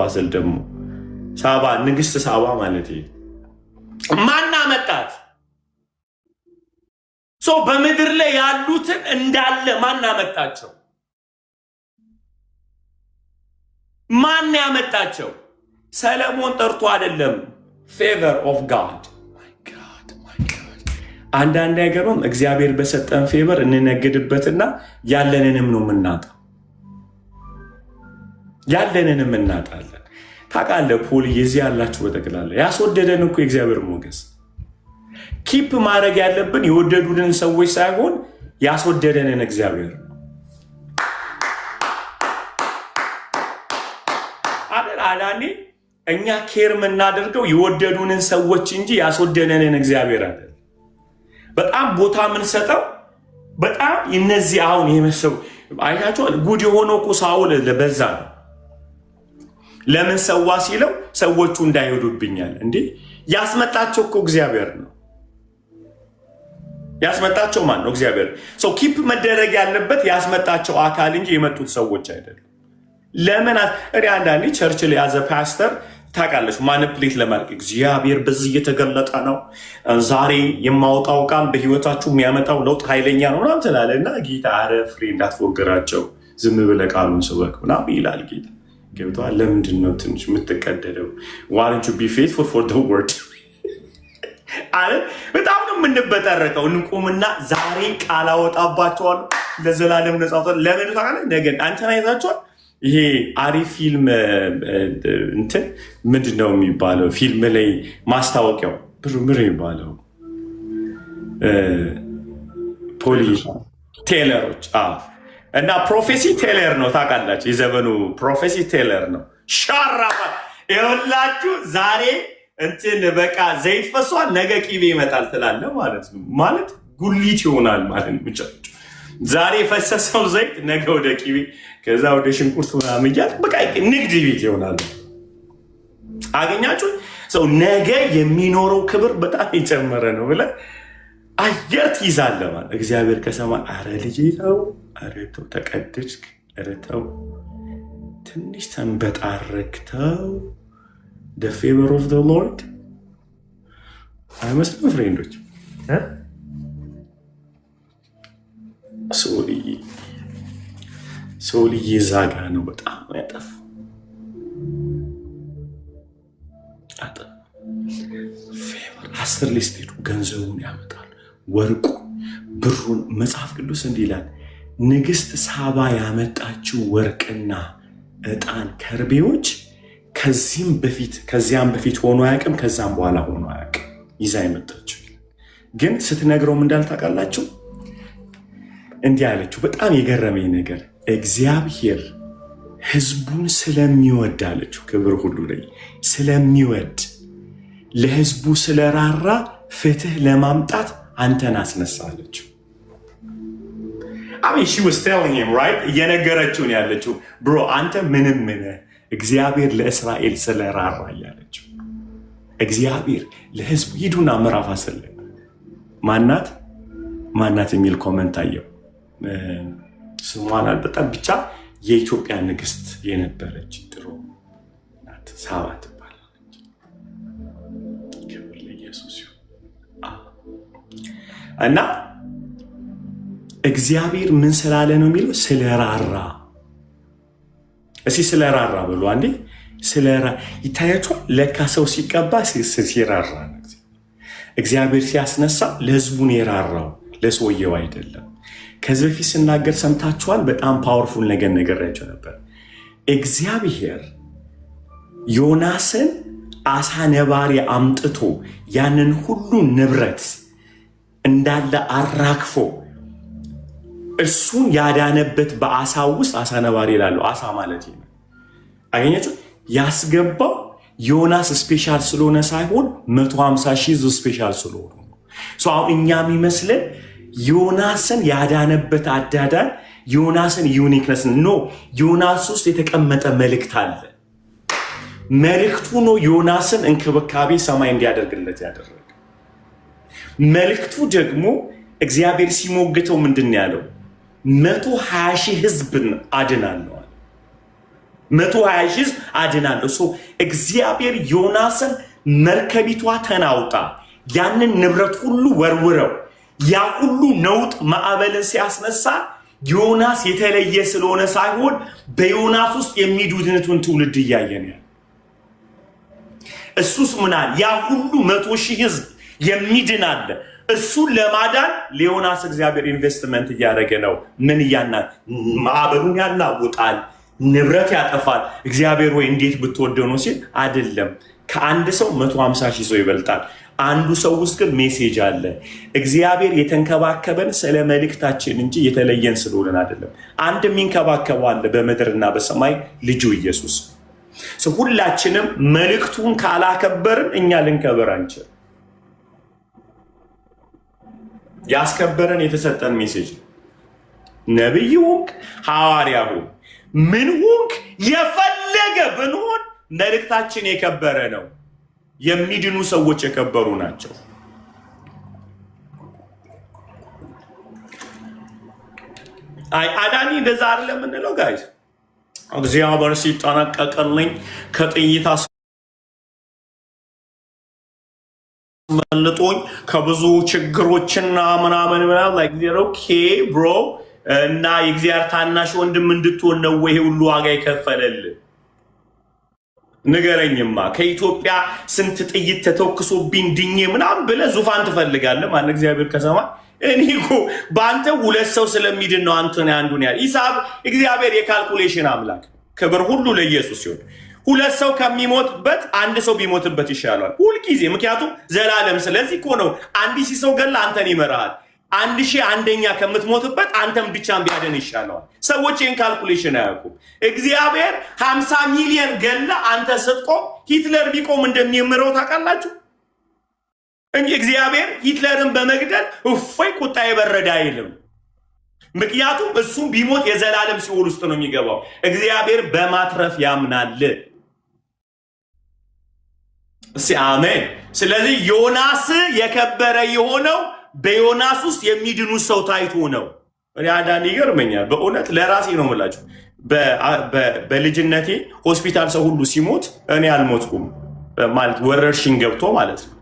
ስል ደግሞ ሳባ ንግስት ሳባ ማለት ማን አመጣት? ሰው በምድር ላይ ያሉትን እንዳለ ማን አመጣቸው? ማን ያመጣቸው? ሰለሞን ጠርቶ አይደለም። ፌቨር ኦፍ ጋድ። አንዳንድ አይገርምም? እግዚአብሔር በሰጠን ፌቨር እንነግድበትና ያለንንም ነው የምናጣው። ያለንንም እናጣለን። ታውቃለህ ፖል፣ የዚህ ያላችሁ በጠቅላላ ያስወደደን እኮ የእግዚአብሔር ሞገስ። ኪፕ ማድረግ ያለብን የወደዱንን ሰዎች ሳይሆን ያስወደደንን እግዚአብሔር ነው። አላኔ እኛ ኬር የምናደርገው የወደዱንን ሰዎች እንጂ ያስወደደንን እግዚአብሔር አይደለም። በጣም ቦታ የምንሰጠው በጣም እነዚህ አሁን የመሰው አይታችኋል። ጉድ የሆነው እኮ ሳውል በዛ ነው። ለምን ሰዋ ሲለው ሰዎቹ እንዳይሄዱብኛል። እንዴ ያስመጣቸው እኮ እግዚአብሔር ነው። ያስመጣቸው ማን ነው? እግዚአብሔር። ሰው ኪፕ መደረግ ያለበት ያስመጣቸው አካል እንጂ የመጡት ሰዎች አይደሉም። ለምን እኔ አንዳንዴ ቸርች ላይ ያዘ ፓስተር ታውቃለች ማኒፕሌት ለማድረግ እግዚአብሔር በዚህ እየተገለጠ ነው፣ ዛሬ የማወጣው ቃል በህይወታችሁ የሚያመጣው ለውጥ ኃይለኛ ነው ምናምን ትላለህ እና ጌታ አረ ፍሬ እንዳትፎግራቸው ዝም ብለህ ቃሉን ስበክ ምናምን ይላል ጌታ። ገብቶሃል? ለምንድን ነው ትንሽ የምትቀደደው? why don't you be faithful for the word አለ። በጣም ነው የምንበጠረቀው። እንቁምና ዛሬ ቃል አወጣባቸዋለሁ ለዘላለም ነፃ ወጣ። ለምን ታውቃለህ? ነገ አንተን አይታችኋል። ይሄ አሪፍ ፊልም እንትን ምንድን ነው የሚባለው? ፊልም ላይ ማስታወቂያው ምር የሚባለው ፖሊ ቴለሮች እና ፕሮፌሲ ቴለር ነው ታውቃላችሁ። የዘመኑ ፕሮፌሲ ቴለር ነው። ሻራባ ይኸውላችሁ ዛሬ እንትን በቃ ዘይት ፈሷል፣ ነገ ቂቤ ይመጣል ትላለ ማለት ነው። ማለት ጉሊት ይሆናል ማለት ነው። ዛሬ የፈሰሰው ዘይት ነገ ወደ ቂቤ፣ ከዛ ወደ ሽንኩርት ምናምን እያልክ በቃ ንግድ ቤት ይሆናል። አገኛችሁ? ሰው ነገ የሚኖረው ክብር በጣም የጨመረ ነው ብለህ አየር ትይዛለህ ማለት እግዚአብሔር ከሰማይ አረ ልጄ ተው፣ አረ ተው ተቀደድክ፣ አረ ተው ትንሽ ተንበጣረክ፣ ተው the favor of the Lord አይመስልም ፍሬንዶች? ሶልዬ ዛጋ ነው በጣም ያጠፋ ፌቨር 10 ሊስት ሄዱ ገንዘቡን ያመጣል፣ ወርቁ ብሩን። መጽሐፍ ቅዱስ እንዲህ ይላል፣ ንግስት ሳባ ያመጣችው ወርቅና ዕጣን ከርቤዎች ከዚያም በፊት ሆኖ አያውቅም፣ ከዛም በኋላ ሆኖ አያውቅም። ይዛ የመጣችው ግን ስትነግረው እንዳልታውቃላችሁ እንዲህ አለችው። በጣም የገረመኝ ነገር እግዚአብሔር ህዝቡን ስለሚወድ አለችው። ክብር ሁሉ ላይ ስለሚወድ ለህዝቡ ስለራራ ፍትህ ለማምጣት አንተን አስነሳለችው። she was telling him right እየነገረችው ነው ያለችው። ብሮ አንተ ምንም እግዚአብሔር ለእስራኤል ስለራራ እያለችው። እግዚአብሔር ለህዝቡ ሂዱና ምዕራፍ 10 ማናት የሚል ኮመንት አየው። ስሟን አልበጣም ብቻ የኢትዮጵያ ንግስት የነበረች ድሮ ናት። ሳባ ትባላለች። ክብር ለኢየሱስ ይሁን። እና እግዚአብሔር ምን ስላለ ነው የሚለው? ስለራራ። እስኪ ስለራራ ብሎ አንዴ ይታያችኋል። ለካ ሰው ሲቀባ ሲራራ ነው። እግዚአብሔር ሲያስነሳ ለህዝቡን የራራው ለሰውየው አይደለም። ከዚህ በፊት ስናገር ሰምታችኋል። በጣም ፓወርፉል ነገር ነገራቸው ነበር። እግዚአብሔር ዮናስን አሳ ነባሪ አምጥቶ ያንን ሁሉ ንብረት እንዳለ አራግፎ እሱን ያዳነበት በአሳ ውስጥ አሳ ነባሪ ይላለው። አሳ ማለት ነው። አገኛችሁ? ያስገባው ዮናስ ስፔሻል ስለሆነ ሳይሆን 150,000 ስፔሻል ስለሆነ ነው። አሁን እኛ የሚመስለን ዮናስን ያዳነበት አዳዳን ዮናስን ዩኒክነስ ነው። ዮናስ ውስጥ የተቀመጠ መልእክት አለ። መልእክቱ ነው ዮናስን እንክብካቤ ሰማይ እንዲያደርግለት ያደረገ። መልእክቱ ደግሞ እግዚአብሔር ሲሞግተው ምንድን ያለው? 120,000 ህዝብን አድናለሁ። 120 ሺህ አድናለሁ። እግዚአብሔር ዮናስን መርከቢቷ ተናውጣ ያንን ንብረት ሁሉ ወርውረው ያ ሁሉ ነውጥ ማዕበልን ሲያስነሳ ዮናስ የተለየ ስለሆነ ሳይሆን በዮናስ ውስጥ የሚድኑትን ትውልድ እያየን ያለ እሱስ ምናል ያ ሁሉ 100 ሺህ ህዝብ የሚድን አለ። እሱን ለማዳን ለዮናስ እግዚአብሔር ኢንቨስትመንት እያደረገ ነው። ምን እያና ማዕበሉን ያናውጣል፣ ንብረት ያጠፋል። እግዚአብሔር ወይ እንዴት ብትወደው ነው ሲል አይደለም። ከአንድ ሰው 150 ሺህ ሰው ይበልጣል። አንዱ ሰው ውስጥ ግን ሜሴጅ አለ። እግዚአብሔር የተንከባከበን ስለ መልእክታችን እንጂ የተለየን ስለሆነን አይደለም። አንድ የሚንከባከበው አለ በምድርና በሰማይ ልጁ ኢየሱስ። ሁላችንም መልእክቱን ካላከበርን እኛ ልንከበር አንችል። ያስከበረን የተሰጠን ሜሴጅ ነው። ነብይ ሆንክ ሐዋርያ ሆንክ ምን ሆንክ የፈለገ ብንሆን መልእክታችን የከበረ ነው። የሚድኑ ሰዎች የከበሩ ናቸው። አዳኒ እንደዛ አይደለም የምንለው ጋይስ። እግዚአብሔር ሲጠነቀቅልኝ ከጥይት አስመልጦኝ ከብዙ ችግሮችና ምናምን ኦኬ ብሮ እና የእግዚአብሔር ታናሽ ወንድም እንድትሆን ነው ወይ ሁሉ ዋጋ የከፈለልህ? ንገረኝማ። ከኢትዮጵያ ስንት ጥይት ተተኩሶብኝ ድኜ ምናምን ብለህ ዙፋን ትፈልጋለህ? ማን እግዚአብሔር ከሰማይ እኔ እኮ በአንተ 2 ሰው ስለሚድን ነው አንተን አንዱን ያለ ሂሳብ። እግዚአብሔር የካልኩሌሽን አምላክ። ክብር ሁሉ ለኢየሱስ ሲሆን 2 ሰው ከሚሞትበት 1 ሰው ቢሞትበት ይሻላል ሁልጊዜ፣ ምክንያቱም ዘላለም። ስለዚህ እኮ ነው 1000 ሰው ገላ አንተን ይመራሃል። 1001ኛ ከምትሞትበት አንተም ብቻን ቢያደን ይሻለዋል። ሰዎች ይህን ካልኩሌሽን አያውቁም። እግዚአብሔር 50 ሚሊዮን ገላ አንተ ስትቆም ሂትለር ቢቆም እንደሚምረው ታውቃላችሁ እንጂ እግዚአብሔር ሂትለርን በመግደል እፎይ ቁጣ የበረደ አይልም። ምክንያቱም እሱም ቢሞት የዘላለም ሲኦል ውስጥ ነው የሚገባው። እግዚአብሔር በማትረፍ ያምናል። አሜን። ስለዚህ ዮናስ የከበረ የሆነው በዮናስ ውስጥ የሚድኑ ሰው ታይቶ ነው። እኔ አንዳንዴ ይገርመኛል በእውነት ለራሴ ነው የምላችሁ። በልጅነቴ ሆስፒታል ሰው ሁሉ ሲሞት እኔ አልሞትኩም ማለት ወረርሽኝ ገብቶ ማለት ነው።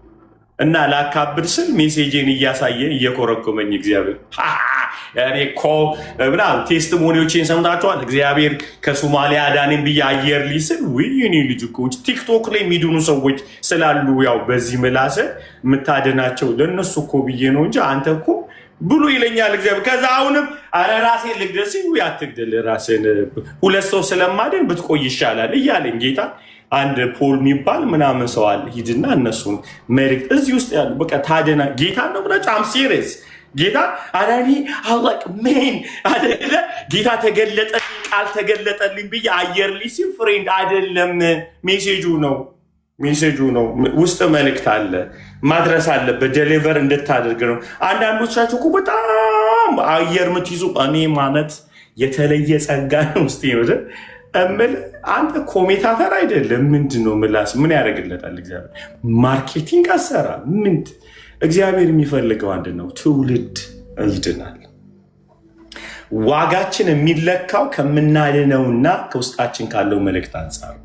እና ላካብድ ስል ሜሴጅን እያሳየ እየኮረኮመኝ እግዚአብሔር እኔ እኮ ምናምን ቴስቲሞኒዎችን ሰምታችኋል። እግዚአብሔር ከሶማሊያ አዳኔን ብዬ አየር ሊስል ውይኔ ልጅ እኮ ቲክቶክ ላይ የሚድኑ ሰዎች ስላሉ ያው በዚህ ምላስ የምታድናቸው ለእነሱ እኮ ብዬ ነው እንጂ አንተ እኮ ብሎ ይለኛል እግዚአብሔር። ከዛ አሁንም አረ ራሴን ልግደል ሲል አትግደል ራስን 2 ሰው ስለማደን ብትቆይ ይሻላል እያለኝ ጌታ። አንድ ፖል የሚባል ምናምን ሰው አለ። ሂድና እነሱን መልእክት እዚህ ውስጥ ያሉ በቃ ታደና ጌታ ነው ብላችሁ አም ሲሪየስ ጌታ አዳኒ አላቅ ሜን አደለ ጌታ ተገለጠልኝ ቃል ተገለጠልኝ ብዬ አየር ሊሲም ፍሬንድ አይደለም። ሜሴጁ ነው ውስጥ መልእክት አለ ማድረስ አለበት። ዴሊቨር እንድታደርግ ነው። አንዳንዶቻችሁ እኮ በጣም አየር የምትይዙ እኔ ማለት የተለየ ጸጋ ነው ውስጥ ይወደ እምል አንተ ኮሜታተር አይደለም። ምንድነው ምላስ ምን ያደርግለታል እግዚአብሔር? ማርኬቲንግ አሰራ ምን እግዚአብሔር የሚፈልገው አንድ ነው፣ ትውልድ ይድናል። ዋጋችን የሚለካው ከምናድነውና ከውስጣችን ካለው መልእክት አንጻር።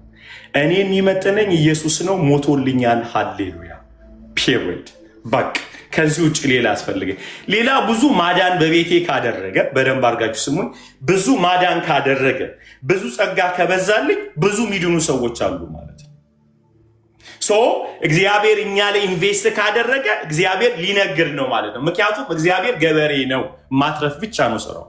እኔ የሚመጥነኝ ኢየሱስ ነው፣ ሞቶልኛል። ሃሌሉያ ፒሪድ። በቃ ከዚህ ውጭ ሌላ አስፈልገኝ። ሌላ ብዙ ማዳን በቤቴ ካደረገ፣ በደንብ አድርጋችሁ ስሙን፣ ብዙ ማዳን ካደረገ፣ ብዙ ጸጋ ከበዛልኝ ብዙ የሚድኑ ሰዎች አሉ ማለት ነው። እግዚአብሔር እኛ ላይ ኢንቨስት ካደረገ እግዚአብሔር ሊነግድ ነው ማለት ነው። ምክንያቱም እግዚአብሔር ገበሬ ነው፣ ማትረፍ ብቻ ነው ስራው።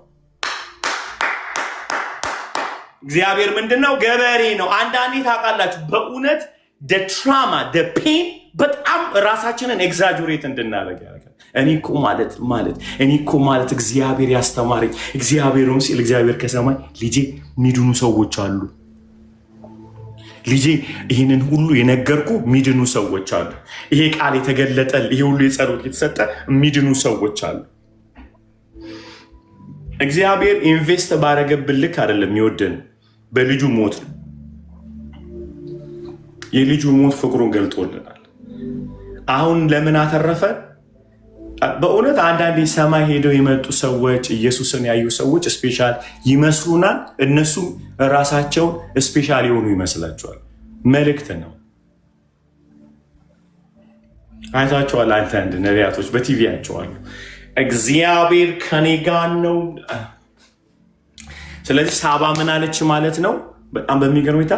እግዚአብሔር ምንድነው? ገበሬ ነው። አንዳንዴ ታውቃላችሁ በእውነት ትራማ ፔን በጣም ራሳችንን ኤግዛጁሬት እንድናደርግ ያደርጋል። እኔ እኮ ማለት እግዚአብሔር ያስተማረኝ እግዚአብሔርም ሲል እግዚአብሔር ከሰማይ ልጄ ሚድኑ ሰዎች አሉ፣ ልጄ ይህንን ሁሉ የነገርኩ ሚድኑ ሰዎች አሉ፣ ይሄ ቃል የተገለጠል ይሄ ሁሉ የጸሎት የተሰጠ ሚድኑ ሰዎች አሉ። እግዚአብሔር ኢንቨስት ባረገብን ልክ አይደለም የሚወደን፣ በልጁ ሞት ነው። የልጁ ሞት ፍቅሩን ገልጦልናል። አሁን ለምን አተረፈ? በእውነት አንዳንዴ ሰማይ ሄደው የመጡ ሰዎች ኢየሱስን ያዩ ሰዎች ስፔሻል ይመስሉናል። እነሱም ራሳቸው ስፔሻል የሆኑ ይመስላቸዋል። መልእክት ነው። አይታቸዋል። አንዳንድ ነቢያቶች በቲቪ ያቸዋሉ። እግዚአብሔር ከኔ ጋር ነው። ስለዚህ ሳባ ምን አለች ማለት ነው? በጣም በሚገርም ሁኔታ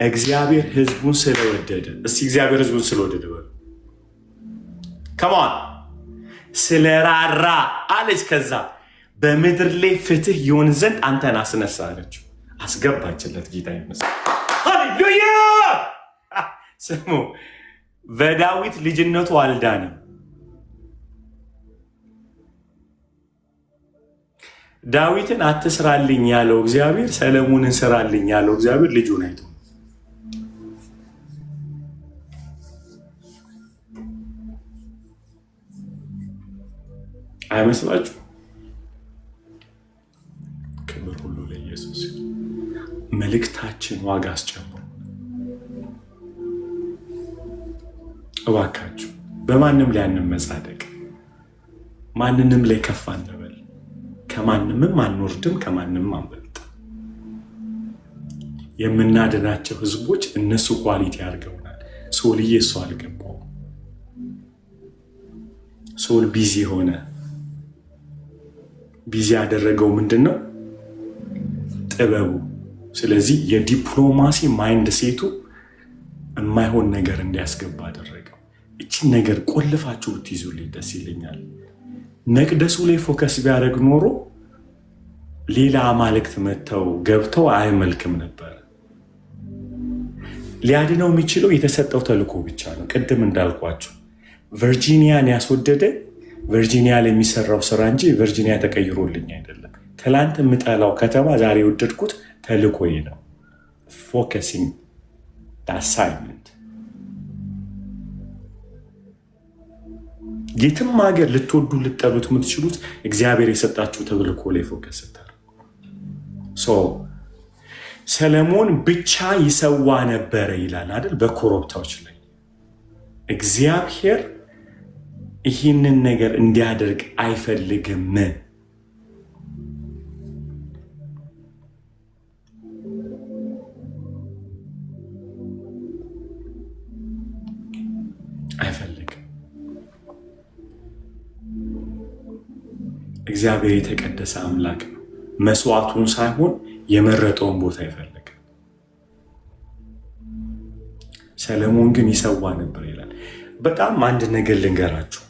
እግዚአብሔር ህዝቡን ስለወደደ፣ እስቲ እግዚአብሔር ህዝቡን ስለወደደ በሉ ከማን ስለራራ አለች። ከዛ በምድር ላይ ፍትህ ይሆን ዘንድ አንተን አስነሳ አለችው። አስገባችለት። ጌታ ይመስገን። ሃሌሉያ። ስሙ፣ በዳዊት ልጅነቱ አልዳንም። ዳዊትን አትስራልኝ ያለው እግዚአብሔር ሰለሞንን ስራልኝ ያለው እግዚአብሔር ልጁን አይቶ አይመስላችሁ? ክብር ሁሉ ለኢየሱስ። መልእክታችን ዋጋ አስጨምሩ እባካችሁ። በማንም ላይ አንመጻደቅ፣ ማንንም ላይ ከፍ አንበል። ከማንምም አንወርድም፣ ከማንም አንበልጥ። የምናድናቸው ህዝቦች እነሱ ኳሊቲ አድርገውናል። ሶልዬ እሱ አልገባው። ሶል ቢዚ ሆነ። ቢዚ ያደረገው ምንድን ነው? ጥበቡ። ስለዚህ የዲፕሎማሲ ማይንድ ሴቱ የማይሆን ነገር እንዲያስገባ አደረገው። እቺን ነገር ቆልፋችሁ ብትይዙልኝ ደስ ይለኛል። መቅደሱ ላይ ፎከስ ቢያደርግ ኖሮ ሌላ አማልክት መጥተው ገብተው አይመልክም ነበር። ሊያድነው የሚችለው የተሰጠው ተልእኮ ብቻ ነው። ቅድም እንዳልኳቸው ቨርጂኒያን ያስወደደ ቨርጂኒያ ላይ የሚሰራው ስራ እንጂ ቨርጂኒያ ተቀይሮልኝ አይደለም። ትላንት የምጠላው ከተማ ዛሬ የወደድኩት ተልእኮዬ ነው። ፎከሲንግ አሳይመንት። የትም ሀገር ልትወዱ ልጠሉት የምትችሉት እግዚአብሔር የሰጣችሁ ተልእኮ ላይ ፎከስ ስታደርጉ። ሰለሞን ብቻ ይሰዋ ነበረ ይላል አይደል? በኮረብታዎች ላይ እግዚአብሔር ይህንን ነገር እንዲያደርግ አይፈልግም። አይፈልግም። እግዚአብሔር የተቀደሰ አምላክ ነው። መስዋዕቱን ሳይሆን የመረጠውን ቦታ ይፈልግ። ሰለሞን ግን ይሰዋ ነበር ይላል። በጣም አንድ ነገር ልንገራችሁ።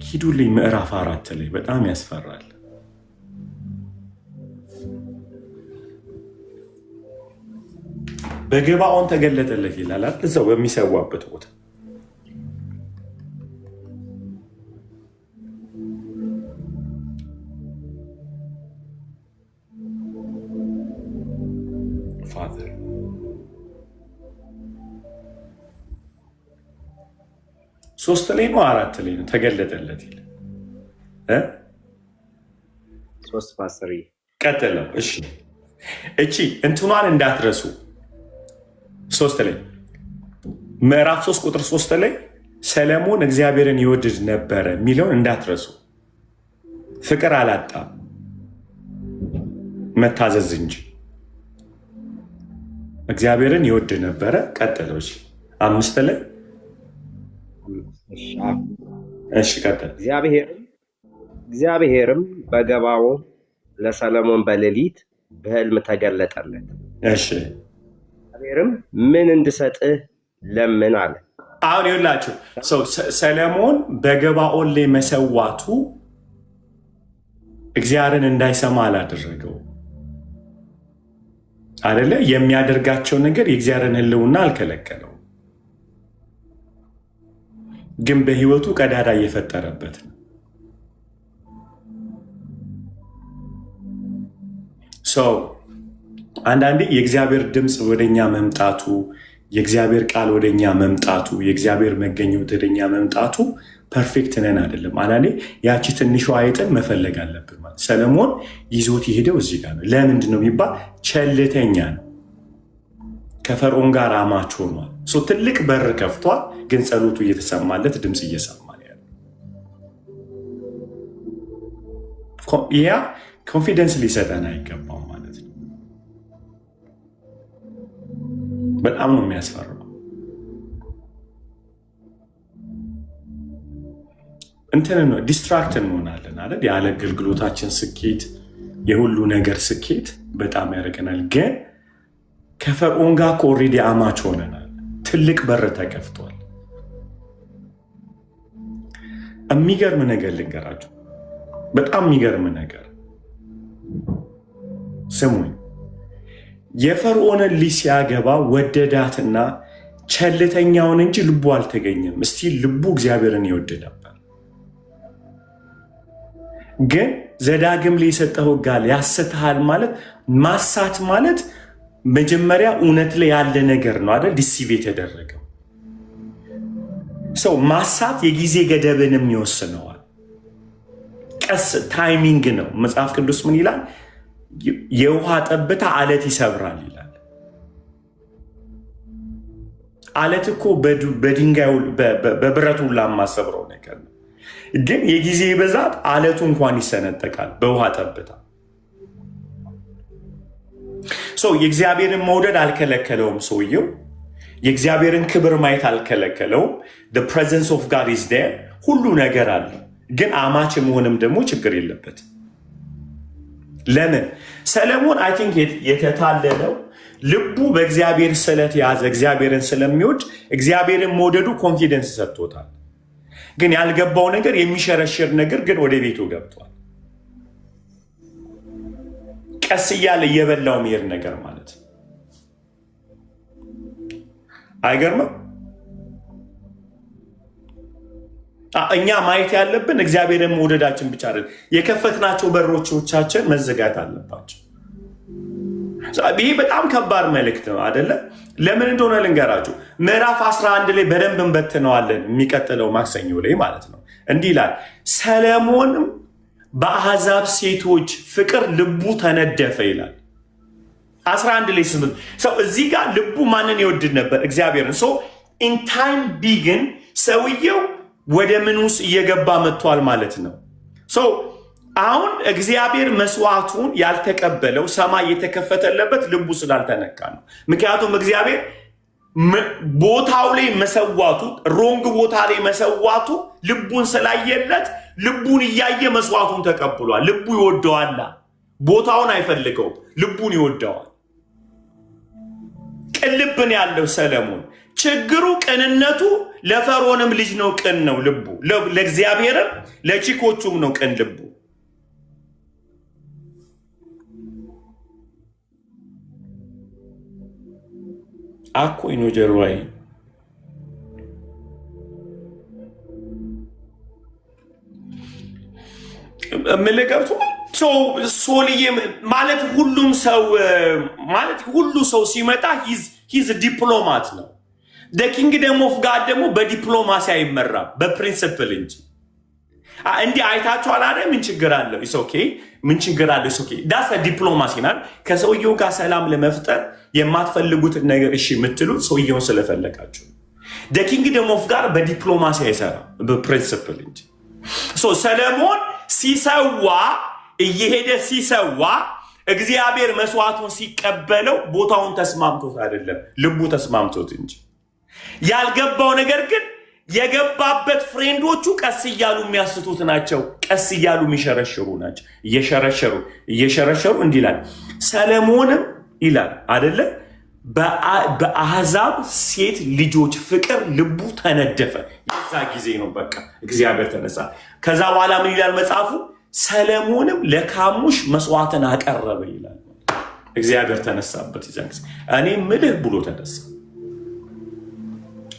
ሂዱልኝ ምዕራፍ 4 ላይ በጣም ያስፈራል። በገባኦን ተገለጠለት ይላል እዛው በሚሰዋበት ቦታ። ፋዘር 3 ላይ ነው 4 ላይ ነው ተገለጠለት ይላል 3 ቀጥለው። እሺ እቺ እንትኗን እንዳትረሱ። 3 ላይ ምዕራፍ 3 ቁጥር 3 ላይ ሰለሞን እግዚአብሔርን ይወድድ ነበረ የሚለውን እንዳትረሱ። ፍቅር አላጣም፣ መታዘዝ እንጂ። እግዚአብሔርን ይወድ ነበረ። ቀጥለው። 5 ላይ እሺ ቀጥል። እግዚአብሔርም በገባኦን ለሰለሞን በሌሊት በሕልም ተገለጠለት። እሺ እግዚአብሔርም ምን እንድሰጥህ ለምን አለ። አሁን ይኸውላችሁ ሰለሞን በገባኦን ላይ መሰዋቱ እግዚአብሔርን እንዳይሰማ አላደረገው አይደለ? የሚያደርጋቸው ነገር የእግዚአብሔርን ሕልውና አልከለከለው፣ ግን በህይወቱ ቀዳዳ እየፈጠረበት ነው። አንዳንዴ የእግዚአብሔር ድምፅ ወደኛ መምጣቱ፣ የእግዚአብሔር ቃል ወደኛ መምጣቱ፣ የእግዚአብሔር መገኘት ወደኛ መምጣቱ ፐርፌክት ነን አይደለም። አንዳንዴ ያቺ ትንሿ አይጥን መፈለግ አለብን። ማለት ሰለሞን ይዞት የሄደው እዚህ ጋር ነው። ለምንድን ነው የሚባል ቸልተኛ ነው። ከፈርዖን ጋር አማች ሆኗል። ትልቅ በር ከፍቷል፣ ግን ጸሎቱ እየተሰማለት ድምፅ እየሰማ ያለ ያ ኮንፊደንስ ሊሰጠን አይገባም ማለት ነው። በጣም ነው የሚያስፈራው። እንትን ነው ዲስትራክት እንሆናለን አይደል? ያለ አገልግሎታችን ስኬት የሁሉ ነገር ስኬት በጣም ያደርገናል። ግን ከፈርዖን ጋር ኦልሬዲ አማች ሆነናል። ትልቅ በር ተከፍቷል። የሚገርም ነገር ልንገራችሁ። በጣም የሚገርም ነገር ስሙኝ። የፈርዖንን ልጅ ሲያገባ ወደዳትና ቸልተኛውን እንጂ ልቡ አልተገኘም። እስቲ ልቡ እግዚአብሔርን ይወድ ነበር። ግን ዘዳግም ላይ የሰጠው ቃል ያስተሃል ማለት ማሳት ማለት መጀመሪያ እውነት ላይ ያለ ነገር ነው አይደል? ዲሲቭ የተደረገው ሰው ማሳት የጊዜ ገደብንም ይወስነዋል። ቀስ ታይሚንግ ነው። መጽሐፍ ቅዱስ ምን ይላል? የውሃ ጠብታ አለት ይሰብራል ይላል። አለት እኮ በድንጋይ በብረቱ ላማሰብረው ነገር ነው። ግን የጊዜ ብዛት አለቱ እንኳን ይሰነጠቃል በውሃ ጠብታ። ሰው የእግዚአብሔርን መውደድ አልከለከለውም። ሰውየው የእግዚአብሔርን ክብር ማየት አልከለከለውም። the presence of God is there። ሁሉ ነገር አለ። ግን አማች መሆንም ደግሞ ችግር የለበት። ለምን ሰለሞን አይ ቲንክ የተታለለው ልቡ በእግዚአብሔር ስለተያዘ እግዚአብሔርን ስለሚወድ እግዚአብሔርን መውደዱ ኮንፊደንስ ሰጥቶታል። ግን ያልገባው ነገር የሚሸረሽር ነገር ግን ወደ ቤቱ ገብቷል። ቀስ እያለ እየበላው መሄድ ነገር ማለት ነው። አይገርምም? እኛ ማየት ያለብን እግዚአብሔርን መውደዳችን ብቻ አይደለም። የከፈትናቸው በሮቻችን መዘጋት አለባቸው። ይህ በጣም ከባድ መልእክት ነው አይደለ? ለምን እንደሆነ ልንገራችሁ። ምዕራፍ 11 ላይ በደንብ እንበትነዋለን። የሚቀጥለው ማክሰኞ ላይ ማለት ነው። እንዲህ ይላል፣ ሰለሞንም በአሕዛብ ሴቶች ፍቅር ልቡ ተነደፈ ይላል። 11 ላይ ስምንት ሰው እዚህ ጋር ልቡ ማንን ይወድድ ነበር? እግዚአብሔርን። ሶ ኢን ታይም ቢግን ሰውየው ወደ ምን ውስጥ እየገባ መጥቷል ማለት ነው። ሶ አሁን እግዚአብሔር መስዋዕቱን ያልተቀበለው ሰማይ የተከፈተለበት ልቡ ስላልተነካ ነው። ምክንያቱም እግዚአብሔር ቦታው ላይ መሰዋቱ ሮንግ ቦታ ላይ መሰዋቱ ልቡን ስላየለት ልቡን እያየ መስዋዕቱን ተቀብሏል። ልቡ ይወደዋል። ቦታውን አይፈልገውም፣ ልቡን ይወደዋል። ቅን ልብን ያለው ሰለሞን ችግሩ ቅንነቱ ለፈርዖንም ልጅ ነው። ቅን ነው ልቡ፣ ለእግዚአብሔርም ለቺኮቹም ነው ቅን ልቡ። አኮይ ነው ጀርባዬ ምልገብቱ ሶልዬ ማለት ሁሉም ሰው ማለት ሁሉ ሰው ሲመጣ ሂዝ ዲፕሎማት ነው። ኪንግደም ኦፍ ጋድ ደግሞ በዲፕሎማሲ አይመራም በፕሪንሲፕል እንጂ። እንዲህ አይታችኋል አይደል? ምን ችግር አለው? ኢስ ኦኬ። ምን ችግር አለው? ኢስ ኦኬ። ዳስ ዲፕሎማሲ ናል። ከሰውየው ጋር ሰላም ለመፍጠር የማትፈልጉትን ነገር እሺ የምትሉት ሰውየውን ስለፈለጋችሁ። ኪንግደም ኦፍ ጋድ በዲፕሎማሲ አይሰራም በፕሪንሲፕል እንጂ። ሰለሞን ሲሰዋ እየሄደ ሲሰዋ እግዚአብሔር መስዋዕቱን ሲቀበለው ቦታውን ተስማምቶት አይደለም፣ ልቡ ተስማምቶት እንጂ። ያልገባው ነገር ግን የገባበት ፍሬንዶቹ ቀስ እያሉ የሚያስቱት ናቸው። ቀስ እያሉ የሚሸረሽሩ ናቸው። እየሸረሸሩ እንዲህ ይላል፣ ሰለሞንም ይላል አይደለ በአሕዛብ ሴት ልጆች ፍቅር ልቡ ተነደፈ። የዛ ጊዜ ነው በቃ እግዚአብሔር ተነሳ። ከዛ በኋላ ምን ይላል መጽሐፉ? ሰለሞንም ለካሙሽ መስዋዕትን አቀረበ ይላል። እግዚአብሔር ተነሳበት። ይዘን ጊዜ እኔ ምልህ ብሎ ተነሳ።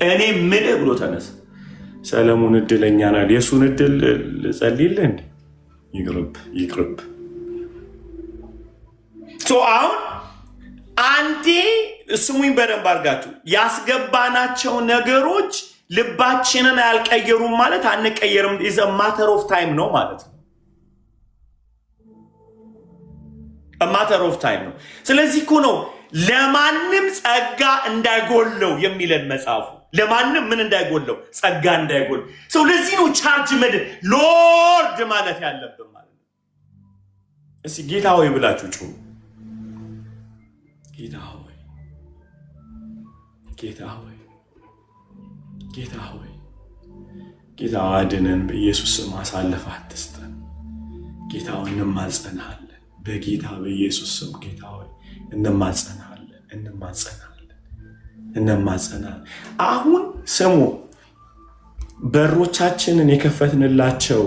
እኔ ምልህ ብሎ ተነሳ። ሰለሞን እድለኛ ናል። የእሱን እድል ጸልይልህ እንዴ? ይቅርብ። አሁን አንዴ ስሙኝ በደንብ አድርጋችሁ፣ ያስገባናቸው ነገሮች ልባችንን አያልቀየሩም ማለት አንቀየርም። ኢዝ ማተር ኦፍ ታይም ነው ማለት ነው። ማተር ኦፍ ታይም ነው። ስለዚህ እኮ ነው ለማንም ጸጋ እንዳይጎለው የሚለን መጽሐፉ። ለማንም ምን እንዳይጎለው? ጸጋ እንዳይጎል። ለዚህ ነው ቻርጅ ሎርድ ማለት ያለብን ማለት ነው። እስኪ ጌታ ሆይ ብላችሁ ጩሁ። ጌታ ሆይ፣ ጌታ ሆይ፣ ጌታ ሆይ፣ ጌታ አድነን። በኢየሱስ ስም አሳልፈህ አትስጠን። ጌታ ሆይ እንማጸንሃለን። በጌታ በኢየሱስ ስም ጌታ ሆይ እንማጸንሃለን፣ እንማጸንሃለን። አሁን ስሙ፣ በሮቻችንን የከፈትንላቸው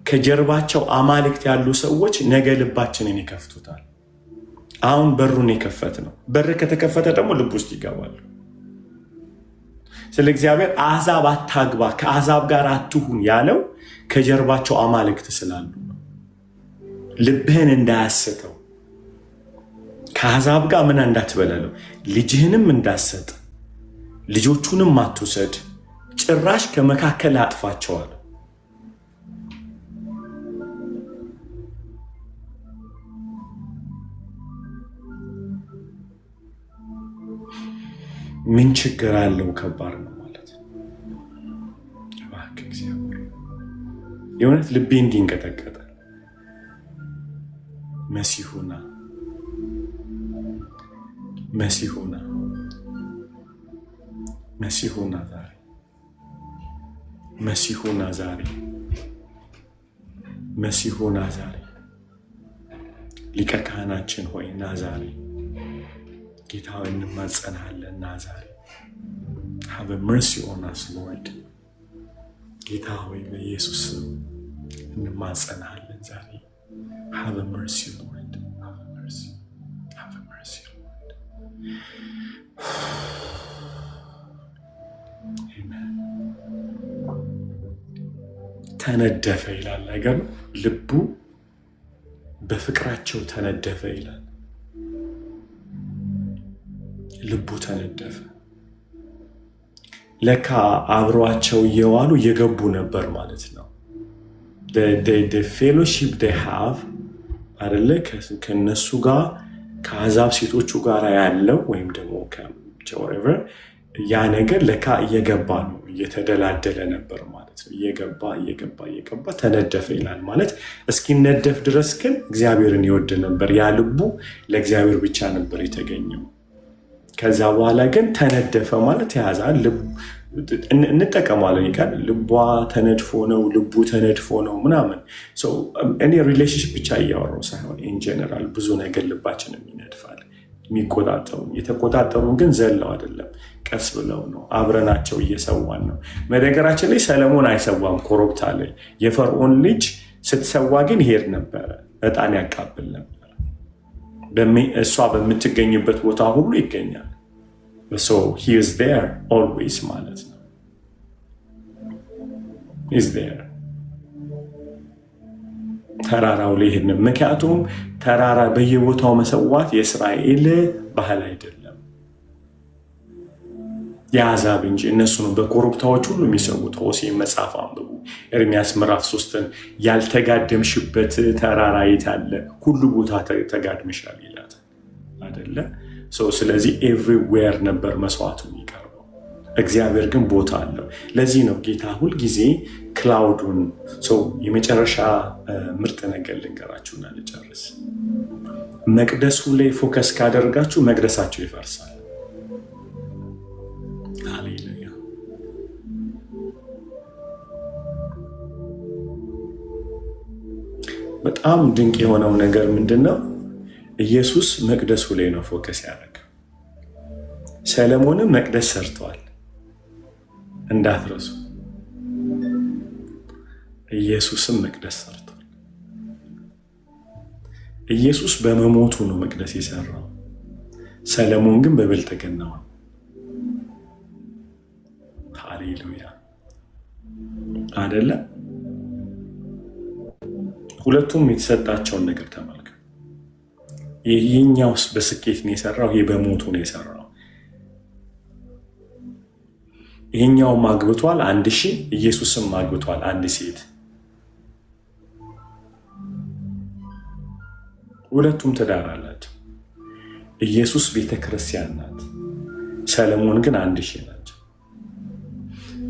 ከጀርባቸው አማልክት ያሉ ሰዎች ነገ ልባችንን ይከፍቱታል። አሁን በሩን የከፈት ነው። በር ከተከፈተ ደግሞ ልብ ውስጥ ይገባሉ። ስለ እግዚአብሔር አሕዛብ አታግባ፣ ከአሕዛብ ጋር አትሁን ያለው ከጀርባቸው አማልክት ስላሉ ነው። ልብህን እንዳያስተው፣ ከአሕዛብ ጋር ምን እንዳትበላለው፣ ልጅህንም እንዳሰጥ፣ ልጆቹንም አትውሰድ፣ ጭራሽ ከመካከል አጥፋቸዋል። ምን ችግር አለው? ከባድ ነው ማለት እባክህ እግዚአብሔር፣ የእውነት ልቤ እንዲንቀጠቀጠ መሲሁና መሲሁና መሲሁና ዛሬ መሲሁና ዛሬ መሲሁና ዛሬ ሊቀ ካህናችን ሆይ ና ዛሬ ጌታ ሆይ እንማጸንሃለን። ና ዛሬ have mercy on us Lord። ጌታ ሆይ በኢየሱስ ስም እንማጸንሃለን ዛሬ have mercy Lord፣ have mercy Lord። አሜን። ተነደፈ ይላል ነገር ልቡ በፍቅራቸው ተነደፈ ይላል። ልቡ ተነደፈ። ለካ አብሯቸው እየዋሉ እየገቡ ነበር ማለት ነው። ፌሎሺፕ they have አይደለ ከነሱ ጋር ከአሕዛብ ሴቶቹ ጋር ያለው ወይም ደግሞ whatever ያ ነገር ለካ እየገባ ነው፣ እየተደላደለ ነበር ማለት ነው። እየገባ ተነደፈ ይላል ማለት እስኪነደፍ ድረስ ግን እግዚአብሔርን ይወድ ነበር። ያ ልቡ ለእግዚአብሔር ብቻ ነበር የተገኘው። ከዛ በኋላ ግን ተነደፈ ማለት ያዛል። እንጠቀማለን ይቃል ልቧ ተነድፎ ነው፣ ልቡ ተነድፎ ነው ምናምን። እኔ ሪሌሽንሽፕ ብቻ እያወራሁ ሳይሆን ኢን ጀነራል ብዙ ነገር ልባችንም ይነድፋል። የተቆጣጠሩን ግን ዘለው አይደለም፣ ቀስ ብለው ነው። አብረናቸው እየሰዋን ነው። በነገራችን ላይ ሰለሞን አይሰዋም ኮረብታ ላይ። የፈርዖን ልጅ ስትሰዋ ግን ይሄድ ነበረ፣ ዕጣን ያቃብል ነበር። እሷ በምትገኝበት ቦታ ሁሉ ይገኛል። he is there always ማለት ነው። is there ተራራው ላይ ይሄን ምክንያቱም ተራራ በየቦታው መሰዋት የእስራኤል ባህል አይደለም፣ የአሕዛብ እንጂ። እነሱ ነው በኮረብታዎች ሁሉ የሚሰውት። ሆሴዕ መጽሐፍ አንብቡ፣ ኤርምያስ ምዕራፍ 3ን ያልተጋደምሽበት ተራራ የት አለ? ሁሉ ቦታ ተጋድመሻል ይላል አይደለ? ስለዚህ ኤቭሪዌር ነበር መስዋዕቱ የሚቀርበው። እግዚአብሔር ግን ቦታ አለው። ለዚህ ነው ጌታ ሁልጊዜ ክላውዱን የመጨረሻ ምርጥ ነገር ልንገራችሁና ልጨርስ። መቅደሱ ላይ ፎከስ ካደረጋችሁ መቅደሳችሁ ይፈርሳል። ሃሌሉያ። በጣም ድንቅ የሆነው ነገር ምንድን ነው? ኢየሱስ መቅደሱ ላይ ነው ፎከስ ያደረገው። ሰለሞንም መቅደስ ሰርተዋል እንዳትረሱ። ኢየሱስም መቅደስ ሰርቷል። ኢየሱስ በመሞቱ ነው መቅደስ የሰራው። ሰለሞን ግን በብልጥግናው። ሃሌሉያ አይደለ? ሁለቱም የተሰጣቸውን ነገር ተመልከቱ። ይሄኛውስ በስኬት ነው የሰራው፣ ይሄ በሞቱ ነው የሰራው። ይሄኛውም አግብቷል 1000፣ ኢየሱስም አግብቷል 1 ሴት። ሁለቱም ትዳር አላቸው። ኢየሱስ ቤተክርስቲያን ናት፣ ሰለሞን ግን 1000 ናቸው።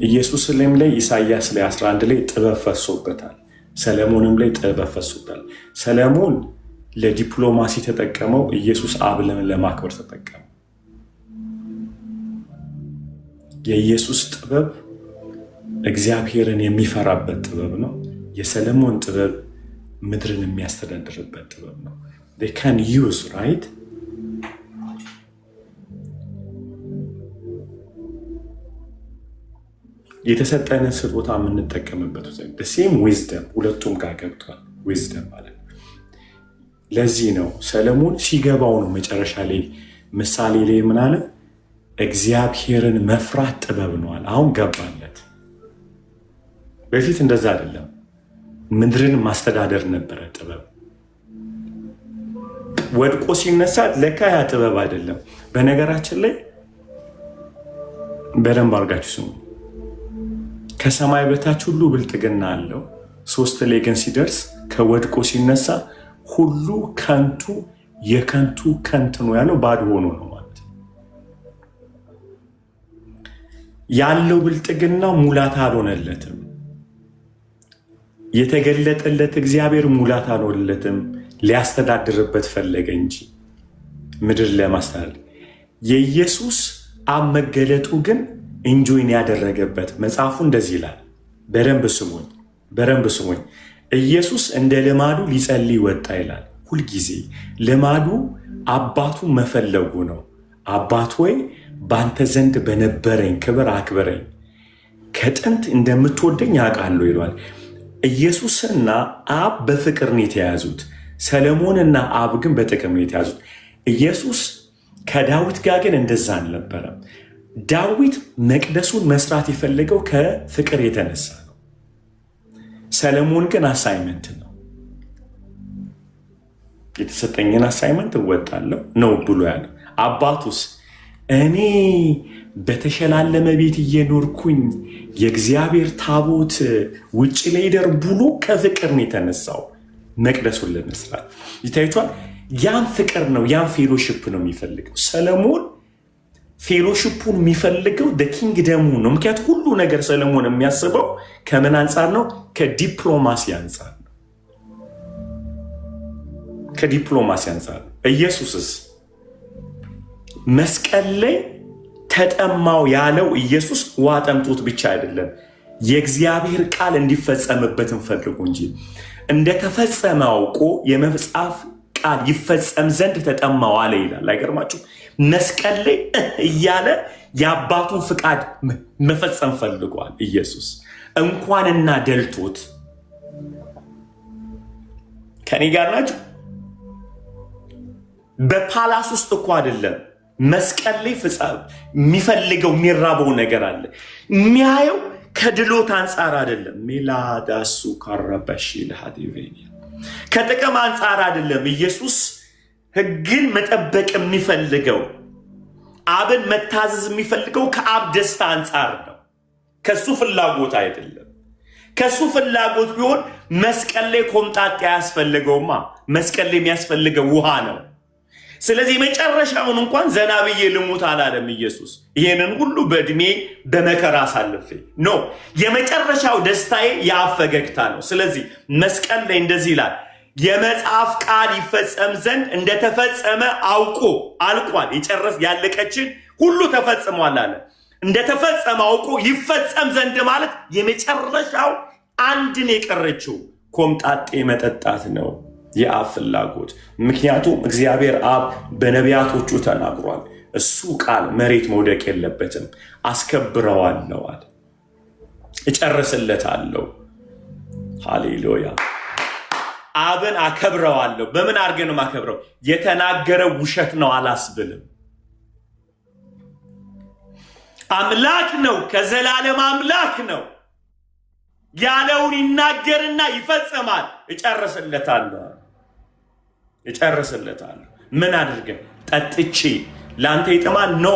ኢየሱስ ላይ ኢሳይያስ ላይ 11 ላይ ጥበብ ፈሶበታል፣ ሰለሞንም ላይ ጥበብ ፈሱታል። ሰለሞን ለዲፕሎማሲ ተጠቀመው፣ ኢየሱስ አብን ለማክበር ተጠቀመው። የኢየሱስ ጥበብ እግዚአብሔርን የሚፈራበት ጥበብ ነው። የሰለሞን ጥበብ ምድርን የሚያስተዳድርበት ጥበብ ነው። they can use right የተሰጠንን ስጦታ የምንጠቀምበት ሴም ዊዝደም ሁለቱም ጋር ገብቷል። ዊዝደም ማለት ለዚህ ነው ሰለሞን ሲገባው ነው መጨረሻ ላይ ምሳሌ ላይ ምን አለ? እግዚአብሔርን መፍራት ጥበብ ነዋል። አሁን ገባለት። በፊት እንደዛ አይደለም። ምድርን ማስተዳደር ነበረ ጥበብ። ወድቆ ሲነሳ ለካ ያ ጥበብ አይደለም። በነገራችን ላይ በደንብ አድርጋችሁ ስሙ። ከሰማይ በታች ሁሉ ብልጥግና አለው፣ 3 ላይ ግን ሲደርስ ከወድቆ ሲነሳ ሁሉ ከንቱ የከንቱ ከንት ነው ያለው፣ ባዶ ሆኖ ነው ማለት ያለው። ብልጥግና ሙላት አልሆነለትም። የተገለጠለት እግዚአብሔር ሙላት አልሆነለትም። ሊያስተዳድርበት ፈለገ እንጂ ምድር ለማስተዳደር። የኢየሱስ አብ መገለጡ ግን እንጆይን ያደረገበት መጽሐፉ እንደዚህ ይላል። በደንብ ስሙኝ። ኢየሱስ እንደ ልማዱ ሊጸልይ ወጣ ይላል። ሁልጊዜ ልማዱ አባቱ መፈለጉ ነው። አባት ሆይ በአንተ ዘንድ በነበረኝ ክብር አክብረኝ፣ ከጥንት እንደምትወደኝ አውቃለሁ ይሏል። ኢየሱስና አብ በፍቅር ነው የተያዙት። ሰለሞንና አብ ግን በጥቅም ነው የተያዙት። ኢየሱስ ከዳዊት ጋር ግን እንደዛ አልነበረም። ዳዊት መቅደሱን መስራት የፈለገው ከፍቅር የተነሳ ነው። ሰለሞን ግን አሳይመንት ነው። የተሰጠኝን አሳይመንት እወጣለሁ ነው ብሎ ያለው። አባቱስ እኔ በተሸላለመ ቤት እየኖርኩኝ የእግዚአብሔር ታቦት ውጭ ላይ ይደር ብሎ ከፍቅር ነው የተነሳው መቅደሱን ለመስራት ይታያችኋል። ያን ፍቅር ነው፣ ያን ፌሎሽፕ ነው የሚፈልገው። ሰለሞን ፌሎሽፑን የሚፈልገው ኪንግደሙ ነው። ምክንያቱም ሁሉ ነገር ሰለሞን የሚያስበው ከምን አንጻር ነው? ከዲፕሎማሲ አንጻር ነው። ከዲፕሎማሲ አንጻር ነው። ኢየሱስስ መስቀል ላይ ተጠማው ያለው ኢየሱስ ውሃ ጠምቶት ብቻ አይደለም፣ የእግዚአብሔር ቃል እንዲፈጸምበትን ፈልጉ እንጂ እንደተፈጸመ አውቆ የመጽሐፍ ቃል ይፈጸም ዘንድ ተጠማው አለ ይላል። አይገርማችሁ? መስቀል ላይ እያለ የአባቱን ፍቃድ መፈጸም ፈልጓል ኢየሱስ። እንኳንና ደልቶት ከኔ ጋር ናቸው። በፓላስ ውስጥ እኮ አይደለም መስቀል ላይ የሚፈልገው የሚራበው ነገር አለ። የሚያየው ከድሎት አንጻር አይደለም። ሜላዳሱ ካረበሽ ለሃዲቬኒያ ከጥቅም አንጻር አይደለም። ኢየሱስ ሕግን መጠበቅ የሚፈልገው አብን መታዘዝ የሚፈልገው ከአብ ደስታ አንጻር ነው። ከሱ ፍላጎት አይደለም። ከሱ ፍላጎት ቢሆን መስቀል ላይ ኮምጣጤ አያስፈልገውማ። መስቀል ላይ የሚያስፈልገው ውሃ ነው። ስለዚህ መጨረሻውን እንኳን ዘና ብዬ ልሙት አላለም ኢየሱስ። ይሄንን ሁሉ በእድሜ በመከራ አሳልፌ ኖ የመጨረሻው ደስታዬ የአብ ፈገግታ ነው። ስለዚህ መስቀል ላይ እንደዚህ ይላል፣ የመጽሐፍ ቃል ይፈጸም ዘንድ እንደተፈጸመ አውቆ አልቋል። ያለቀችን ሁሉ ተፈጽሟል አለ። እንደተፈጸመ አውቆ ይፈጸም ዘንድ ማለት የመጨረሻው አንድን የቀረችው ኮምጣጤ መጠጣት ነው የአብ ፍላጎት። ምክንያቱም እግዚአብሔር አብ በነቢያቶቹ ተናግሯል። እሱ ቃል መሬት መውደቅ የለበትም። አስከብረዋለሁ፣ እጨርስለታለሁ። ሃሌሉያ። አብን አከብረዋለሁ። በምን አድርገን ማከብረው? የተናገረው ውሸት ነው አላስብልም። አምላክ ነው፣ ከዘላለም አምላክ ነው። ያለውን ይናገርና ይፈጽማል። እጨርስለታለሁ። ምን አድርገን? ጠጥቼ ለአንተ ይጥማል? ኖ፣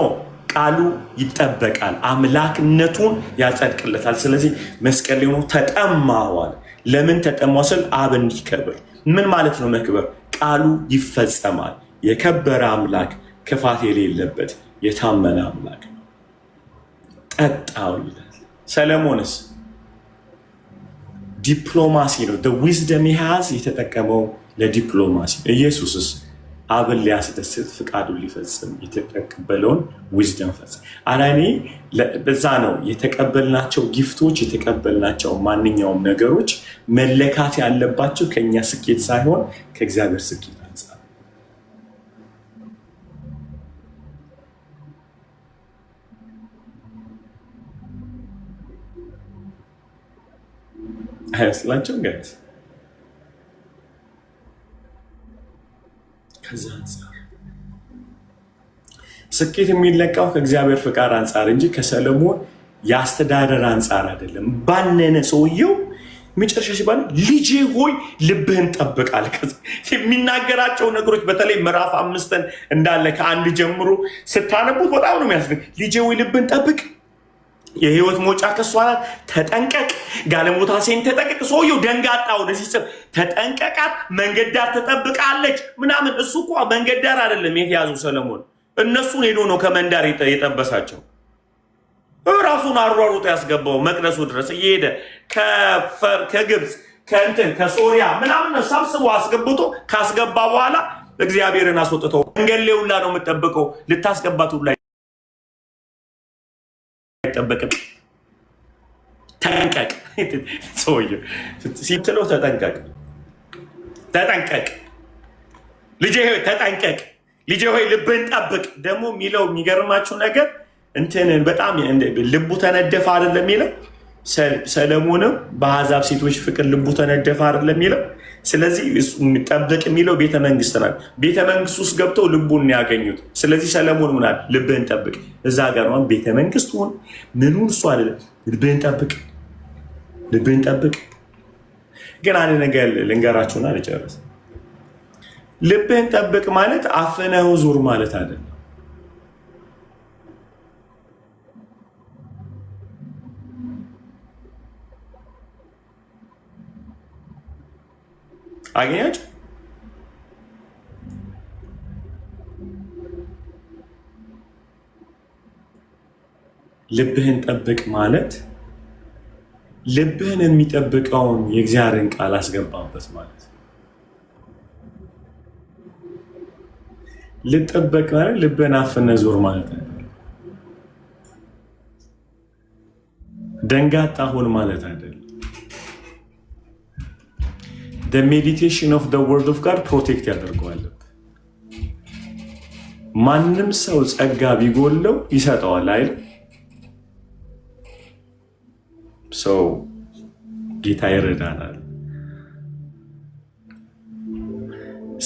ቃሉ ይጠበቃል፣ አምላክነቱን ያጸድቅለታል። ስለዚህ መስቀል ሆኖ ተጠማዋል። ለምን ተጠማው ስል አብ እንዲከብር። ምን ማለት ነው መክበር? ቃሉ ይፈጸማል። የከበረ አምላክ፣ ክፋት የሌለበት የታመነ አምላክ ነው። ጠጣው ይላል። ሰለሞንስ ዲፕሎማሲ ነው። ዊዝደም has የተጠቀመው ለዲፕሎማሲ። ኢየሱስስ አብን ሊያስደስት ፍቃዱን ሊፈጽም የተቀበለውን ዊዝደም ፈጽም። አላኔ በዛ ነው የተቀበልናቸው ጊፍቶች፣ የተቀበልናቸው ማንኛውም ነገሮች መለካት ያለባቸው ከኛ ስኬት ሳይሆን ከእግዚአብሔር ስኬት አንጻር። አይመስላችሁም ጋይስ? ከዛ አንጻር ስኬት የሚለካው ከእግዚአብሔር ፍቃድ አንጻር እንጂ ከሰለሞን የአስተዳደር አንጻር አይደለም። ባነነ ሰውየው መጨረሻ ሲባል ልጄ ሆይ ልብህን ጠብቃል። የሚናገራቸው ነገሮች በተለይ ምዕራፍ 5 እንዳለ ከ1 ጀምሮ ስታነቡት በጣም ነው የሚያስደንቅ። ልጄ ሆይ ልብህን ጠብቅ፣ የህይወት መውጫ ከሷ ናት፣ ተጠንቀቅ፣ ጋለሞታ ሴን ተጠንቀቅ። ሰውየው ደንጋጣ ወደ ሲጽፍ ተጠንቀቃት፣ መንገድ ዳር ተጠብቃለች ምናምን። እሱ እኮ መንገድ ዳር አይደለም የተያዙ ሰለሞን፣ እነሱን ሄዶ ነው ከመንዳር የጠበሳቸው። ራሱን አሯሩጦ ያስገባው መቅደሱ ድረስ እየሄደ ከግብፅ ከሶሪያ ምናምን ሰብስቦ አስገብቶ ካስገባ በኋላ እግዚአብሔርን አስወጥተው መንገድ ላይ ሁላ ነው የምጠብቀው ልታስገባት ሁላ አይጠበቅም። ተጠንቀቅ ሰውዬው ሲትለው ተጠንቀቅ ልጄ ሆይ ተጠንቀቅ፣ ልጄ ሆይ ልብህን ጠብቅ። ደግሞ የሚለው የሚገርማችሁ ነገር እንትንን በጣም ልቡ ተነደፈ አይደለም የሚለው ሰለሞንም በአሕዛብ ሴቶች ፍቅር ልቡ ተነደፈ አይደለም የሚለው። ስለዚህ ጠብቅ የሚለው ቤተመንግስት ናት። ቤተመንግስት ውስጥ ገብተው ልቡን ያገኙት። ስለዚህ ሰለሞን ምናል ልብህን ጠብቅ። እዛ ጋር ነው ቤተመንግስት ሆን ምኑን እሱ አይደለም። ልብህን ጠብቅ። ግን አንድ ነገር ልንገራችሁና ልጨርስ። ልብህን ጠብቅ ማለት አፍነው ዙር ማለት አይደለም። አገኛችሁ? ልብህን ጠብቅ ማለት ልብህን የሚጠብቀውን የእግዚአብሔርን ቃል አስገባበት ማለት። ልጠበቅ ማለት ልብህን አፍነህ ዞር ማለት አይደለም። ደንጋጣ ሁን ማለት አይደለም። the meditation of the word of God ፕሮቴክት ያደርገዋል። ማንም ሰው ጸጋ ቢጎለው ይሰጠዋል አይደል? ሰው ጌታ ይረዳናል።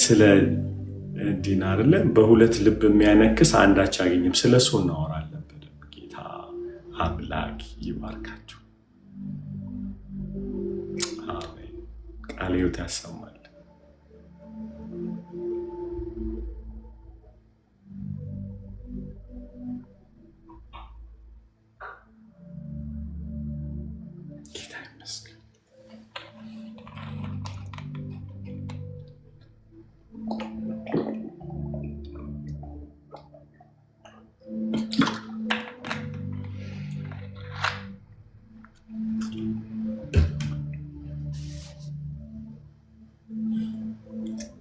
ስለ ዲና አይደለም በሁለት ልብ የሚያነክስ አንዳች አገኝም። ስለሱ እናወራለን በደንብ። ጌታ አምላክ ይባርካችሁ። አሜን። ቃለ ሕይወት ያሰማል።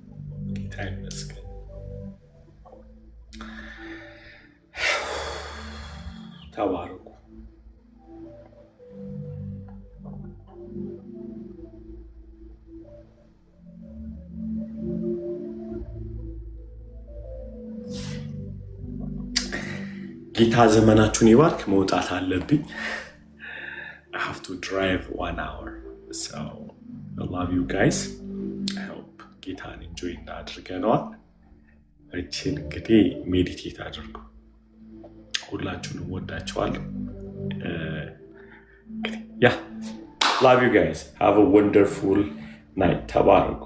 ጌታ ይመስገን። ተባረኩ። ጌታ ዘመናችሁን ይባርክ። መውጣት አለብኝ። I have to drive 1 hour. So I love you guys. I hope ጌታን enjoy እንዳድርገነዋል። እችን እንግዲህ ሜዲቴት አድርጉ። ሁላችሁንም ወዳችኋለሁ። Yeah, love you guys. Have a wonderful night. ተባረኩ።